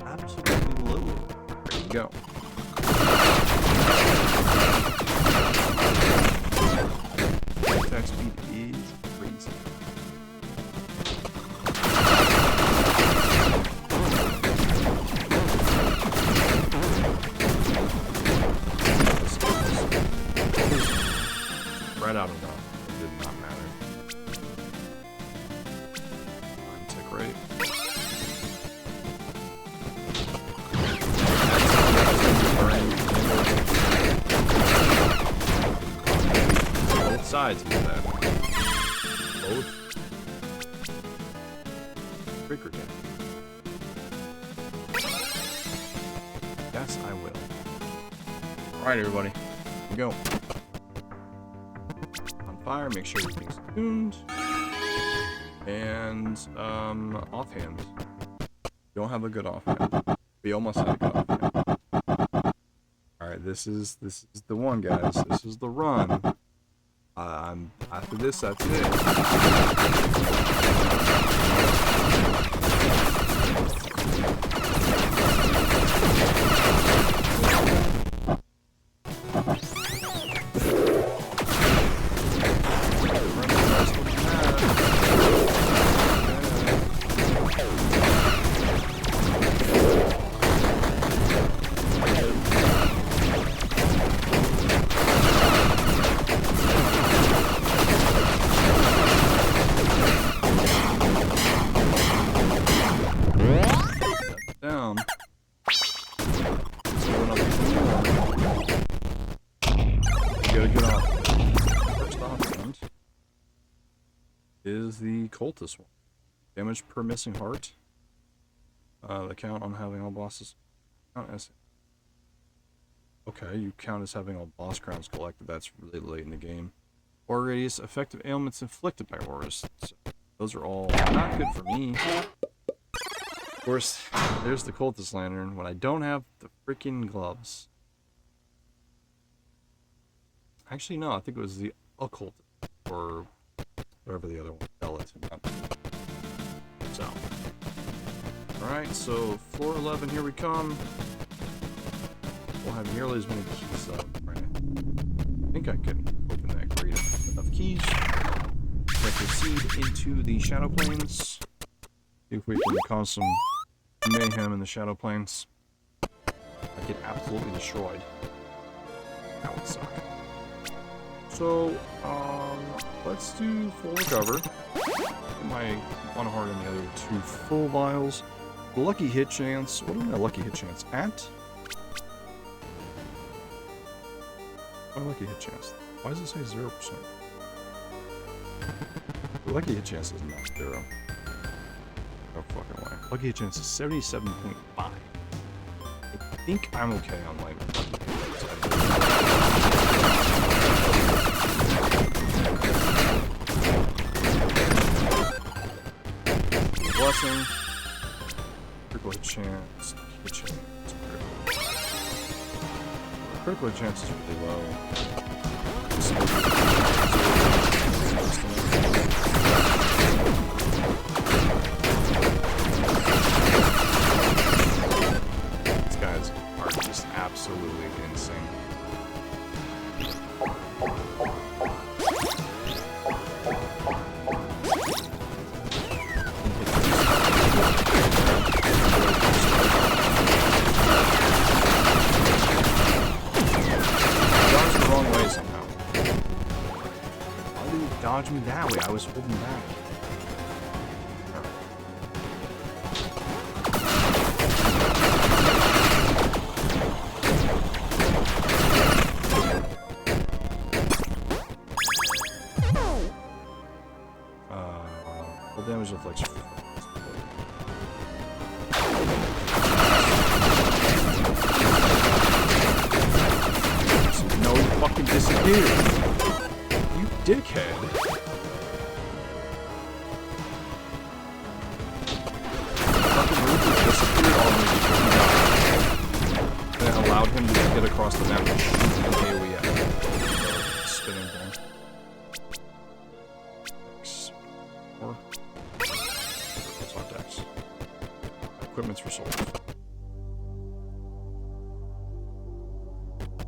Absolutely loaded. There you go. Attack speed is crazy. Right out of that. It did not matter. Tick rate. Both sides of that. Both. Trigger damage. Yes, I will. Alright, everybody. Here we go. Fire, make sure everything's tuned. And offhand. You don't have a good offhand. We almost had a good offhand. Alright, this is the one, guys. This is the run. After this, that's it. Down. Going up even more. Get a good offhand. First offhand is the cultist one. Damage per missing heart. The count on having all bosses. Count as. Okay, you count as having all boss crowns collected. That's really late in the game. Aura radius, effective ailments inflicted by auras. So those are all not good for me. Of course, there's the cultist lantern when I don't have the freaking gloves. Actually, no, I think it was the occult or whatever the other one. So, alright, so floor 11, here we come. We'll have nearly as many keys up, right? I think I can open that crate with enough keys. We'll proceed into the shadow planes. See if we can cause some mayhem in the shadow planes. I get absolutely destroyed. That would suck. So, let's do full recover. Get my one heart and the other two full vials. The lucky hit chance. What is my lucky hit chance at? My lucky hit chance. Why does it say 0%? The lucky hit chance is not 0. No fucking way. Lucky hit chance is 77.5. I think I'm okay on my lucky hit chance. Blessing. Critical hit chance. Hit chance. Critical hit chance is really low. Wait, I was holding back. Full damage deflection. No, you fucking disappeared. You dickhead. Fucking Ruther disappeared on me because he died. And it allowed him to get across the map and shoot an AoE at me. Spinning thing. Or that's on decks. Equipment's for soldiers.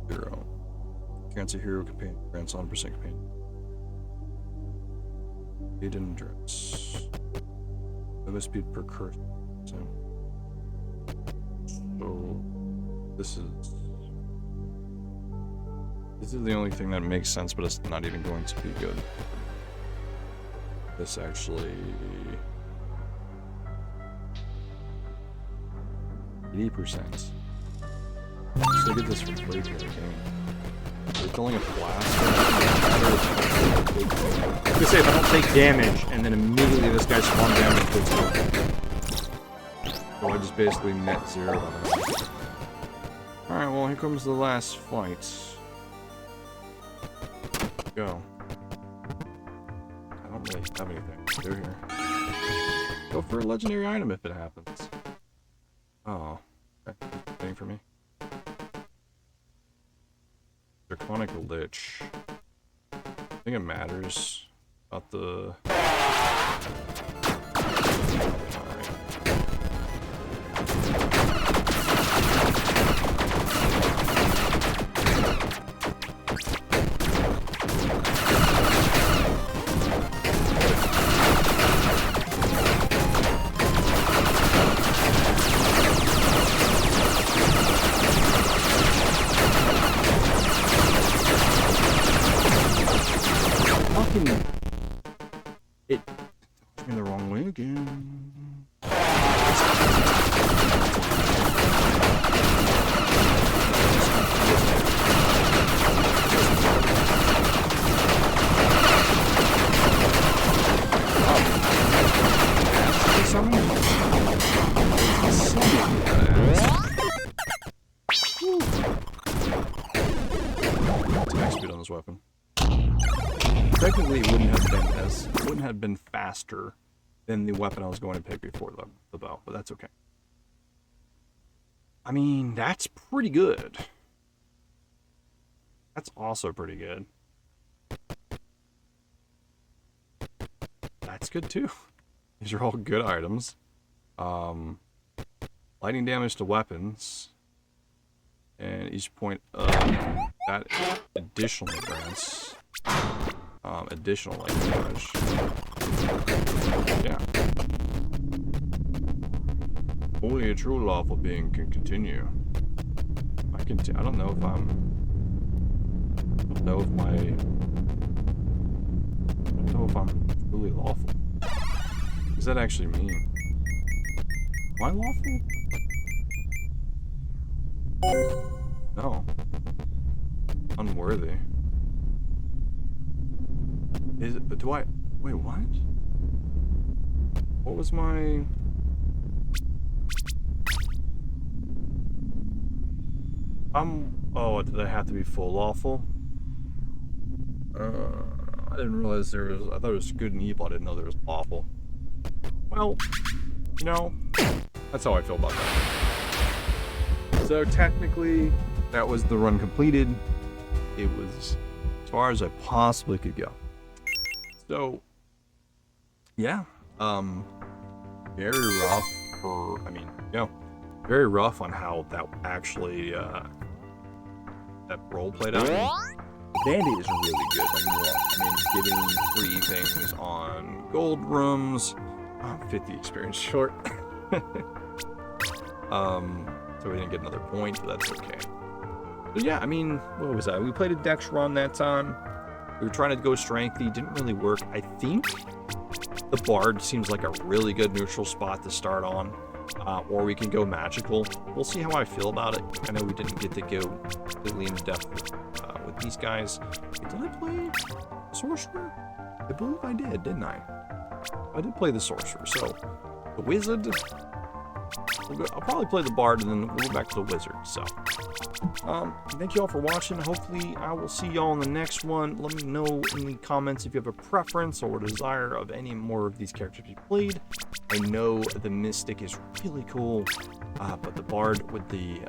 0. Grants a hero companion. Grants 100% companion. Aid and endurance. Movement speed per curse. So this is the only thing that makes sense, but it's not even going to be good. This actually 80%. So get this for free for the game. They're killing a blast. I say if I don't take damage and then immediately this guy spawns down and puts me. So I just basically net 0 on it. Alright, well here comes the last fight. Go. I don't really have anything to do here. Go for a legendary item if it happens. Oh. Okay. Waiting for me. Draconic Lich. I think it matters about the... Alright. It took me the wrong way again. Attack speed on this weapon. Technically, it wouldn't have been faster than the weapon I was going to pick before the bow, but that's okay. I mean, that's pretty good. That's also pretty good. That's good too. These are all good items. Lightning damage to weapons, and each point of that additionally grants additional lightning damage. Yeah. Only a true lawful being can continue. I don't know if I'm. I don't know if I'm truly lawful. What does that actually mean? Am I lawful? No. Unworthy. Wait, what? What was my... Oh, did I have to be full lawful? I didn't realize there was... I thought it was good and evil. I didn't know there was lawful. Well, you know, that's how I feel about that. So technically, that was the run completed. It was as far as I possibly could go. So, yeah, very rough for, I mean, you know, very rough on how that actually, that role played out. Bandit is really good, don't get me wrong. I mean, getting free things on gold rooms, 50 experience short. So we didn't get another point, but that's okay. But yeah, I mean, what was that? We played a Dex run that time. We were trying to go strengthy, didn't really work. I think the Bard seems like a really good neutral spot to start on, or we can go magical. We'll see how I feel about it. I know we didn't get to go completely into depth with these guys. Did I play Sorcerer? I believe I did, didn't I? I did play the Sorcerer, so the Wizard. I'll probably play the Bard and then we'll go back to the Wizard. So, thank you all for watching. Hopefully, I will see y'all in the next one. Let me know in the comments if you have a preference or a desire of any more of these characters you played. I know the Mystic is really cool, but the Bard with the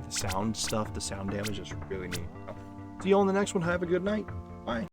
sound stuff, the sound damage is really neat. See y'all in the next one. Have a good night. Bye.